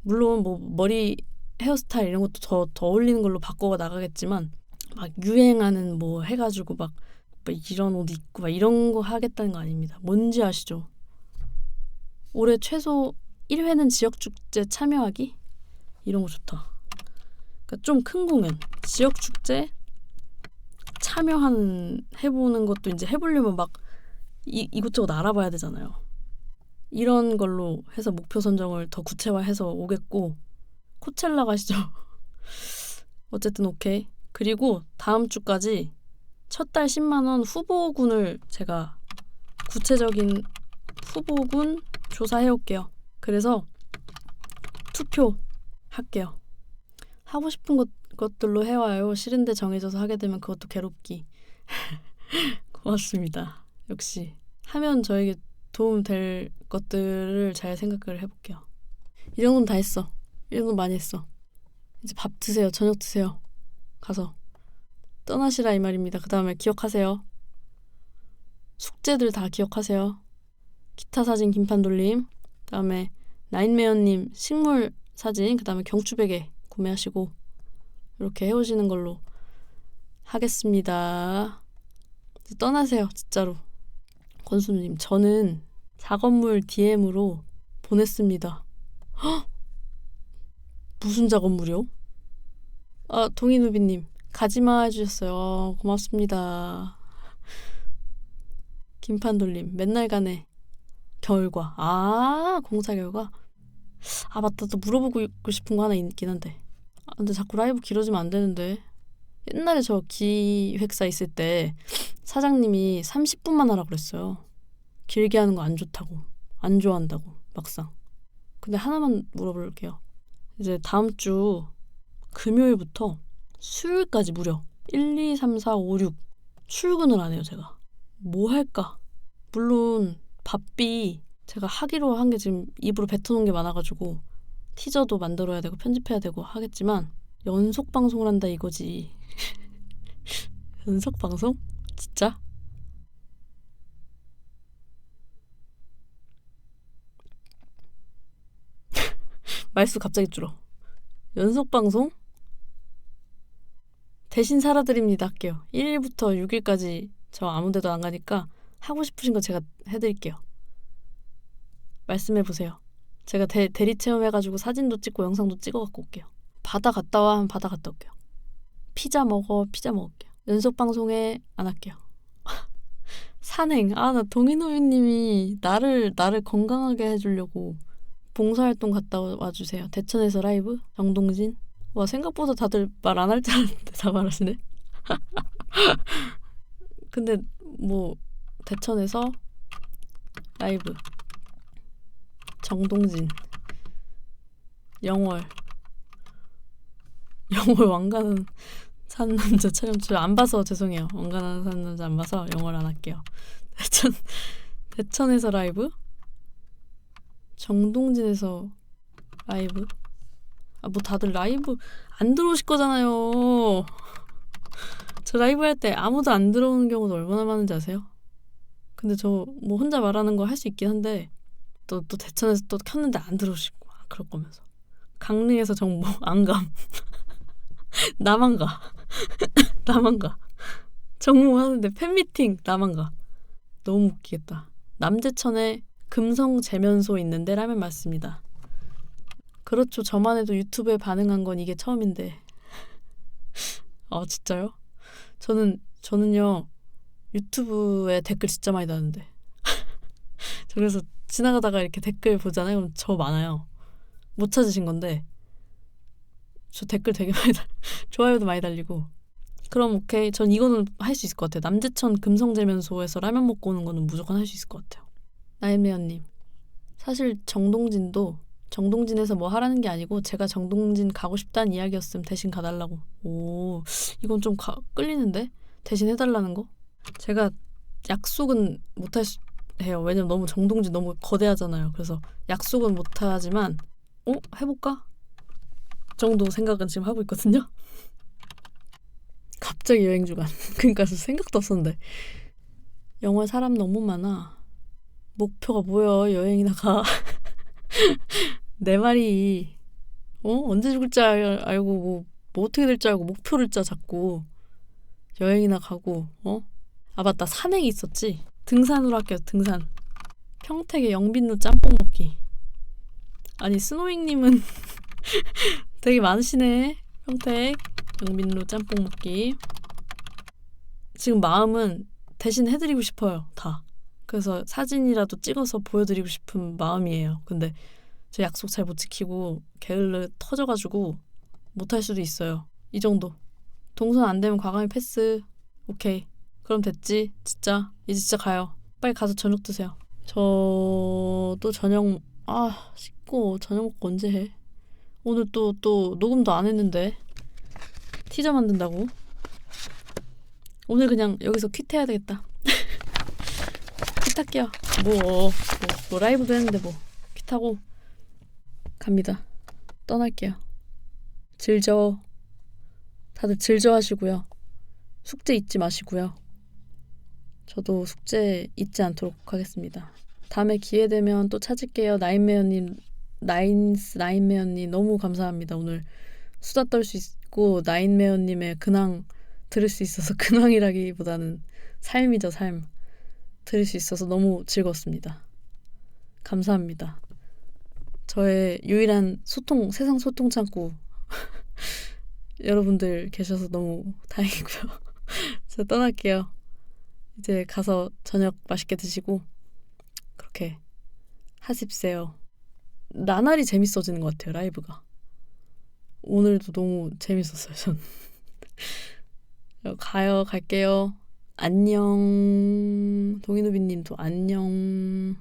물론 뭐 머리 헤어스타일 이런 것도 더 어울리는 걸로 바꿔 나가겠지만 막 유행하는 뭐 해가지고 막 이런 옷 입고 막 이런 거 하겠다는 거 아닙니다. 뭔지 아시죠? 올해 최소 1회는 지역축제 참여하기? 이런 거 좋다. 그러니까 좀 큰 공연, 지역축제 해보는 것도 이제 해보려면 막 이것저것 알아봐야 되잖아요. 이런 걸로 해서 목표 선정을 더 구체화해서 오겠고 코첼라 가시죠. 어쨌든 오케이. 그리고 다음 주까지 첫 달 10만 원 후보군을 제가 구체적인 후보군 조사해 올게요. 그래서 투표할게요. 하고 싶은 것들로 해와요. 싫은데 정해져서 하게 되면 그것도 괴롭기. 고맙습니다. 역시 하면 저에게 도움 될 것들을 잘 생각을 해볼게요. 이 정도는 다 했어. 이 정도는 많이 했어. 이제 밥 드세요. 저녁 드세요. 가서 떠나시라 이 말입니다. 그 다음에 기억하세요. 숙제들 다 기억하세요. 기타 사진 김판 돌림, 그 다음에 나인메어님 식물 사진, 그 다음에 경추베개 구매하시고 이렇게 해오시는 걸로 하겠습니다. 이제 떠나세요. 진짜로. 권수님, 저는 작업물 DM으로 보냈습니다. 헉! 무슨 작업물이요? 동희누비님, 가지마 해주셨어요. 고맙습니다. 김판돌님 맨날 가네. 결과. 공사 결과. 맞다. 또 물어보고 싶은 거 하나 있긴 한데. 근데 자꾸 라이브 길어지면 안 되는데. 옛날에 저 기획사 있을 때 사장님이 30분만 하라 그랬어요. 길게 하는 거 안 좋다고. 안 좋아한다고. 막상. 근데 하나만 물어볼게요. 이제 다음 주 금요일부터 수요일까지 무려 1, 2, 3, 4, 5, 6 출근을 안 해요, 제가. 뭐 할까? 물론 바삐 제가 하기로 한 게 지금 입으로 뱉어놓은 게 많아가지고 티저도 만들어야 되고 편집해야 되고 하겠지만 연속 방송을 한다 이거지. 연속 방송? 진짜? 말수 갑자기 줄어. 연속 방송? 대신 살아드립니다 할게요. 1일부터 6일까지 저 아무 데도 안 가니까 하고 싶으신 거 제가 해드릴게요. 말씀해보세요. 제가 대리 체험해가지고 사진도 찍고 영상도 찍어갖고 올게요. 바다 갔다 와 하면 바다 갔다 올게요. 피자 먹을게요. 연속 방송에 안 할게요. 산행. 나 동인호유님이 나를 건강하게 해주려고 봉사활동 갔다 와주세요. 대천에서 라이브? 정동진? 와, 생각보다 다들 말 안 할 줄 알았는데 다 말하시네. 근데 뭐 대천에서 라이브 정동진 영월 왕가는 사는 남자 촬영 안 봐서 죄송해요. 왕가는 사는 남자 안 봐서 영월 안 할게요. 대천에서 라이브 정동진에서 라이브 뭐 다들 라이브 안 들어오실 거잖아요. 저 라이브 할 때 아무도 안 들어오는 경우도 얼마나 많은지 아세요? 근데 저 뭐 혼자 말하는 거 할 수 있긴 한데 또 대천에서 또 켰는데 안 들어오시고 그럴 거면서 강릉에서 정보 안감. 나만 가. 정모 하는데 팬미팅 나만 가. 너무 웃기겠다. 남재천에 금성 재면소 있는데 라면 맞습니다. 그렇죠. 저만 해도 유튜브에 반응한 건 이게 처음인데. 진짜요? 저는요 유튜브에 댓글 진짜 많이 다는데. 저 그래서 지나가다가 이렇게 댓글 보잖아요. 그럼 저 많아요. 못 찾으신 건데 저 댓글 되게 많이 좋아요도 많이 달리고. 그럼 오케이. 전 이거는 할 수 있을 것 같아요. 남재천 금성재면소에서 라면 먹고 오는 거는 무조건 할 수 있을 것 같아요. 나인매연님. 사실 정동진에서 뭐 하라는 게 아니고 제가 정동진 가고 싶다는 이야기였음 대신 가달라고. 오, 이건 좀 끌리는데? 대신 해달라는 거? 제가 약속은 해요. 왜냐면 너무 정동진 너무 거대하잖아요. 그래서 약속은 못하지만 해볼까? 정도 생각은 지금 하고 있거든요. 갑자기 여행 주간. 그러니까 생각도 없었는데. 영월 사람 너무 많아. 목표가 뭐야? 여행이나 가. 내 말이 언제 죽을 줄 알고 뭐 어떻게 될 줄 알고 목표를 짜 자꾸. 여행이나 가고 맞다. 산행이 있었지. 등산으로 할게요. 등산. 평택의 영빈루 짬뽕 먹기. 아니 스노잉님은 되게 많으시네. 평택 영빈루 짬뽕 먹기. 지금 마음은 대신 해드리고 싶어요. 다. 그래서 사진이라도 찍어서 보여드리고 싶은 마음이에요. 근데 저 약속 잘 못 지키고 게을러 터져가지고 못할 수도 있어요. 이 정도. 동선 안 되면 과감히 패스. 오케이. 그럼 됐지. 진짜. 이제 진짜 가요. 빨리 가서 저녁 드세요. 저도 저녁 씻고 저녁 먹고 언제 해? 오늘 또 녹음도 안 했는데 티저 만든다고? 오늘 그냥 여기서 퀴트해야 되겠다. 퀴트할게요. 뭐 라이브도 했는데 뭐 퀴트하고 갑니다. 떠날게요. 다들 즐저 하시고요. 숙제 잊지 마시고요. 저도 숙제 잊지 않도록 하겠습니다. 다음에 기회 되면 또 찾을게요. 나인메어님 너무 감사합니다. 오늘 수다 떨 수 있고 나인메어님의 근황 들을 수 있어서 근황이라기보다는 삶이죠. 삶. 들을 수 있어서 너무 즐거웠습니다. 감사합니다. 저의 유일한 세상 소통 창구 여러분들 계셔서 너무 다행이고요. 저 떠날게요. 이제 가서 저녁 맛있게 드시고 그렇게 하십세요. 나날이 재밌어지는 것 같아요, 라이브가. 오늘도 너무 재밌었어요, 전. 갈게요. 안녕. 동인우비님도 안녕.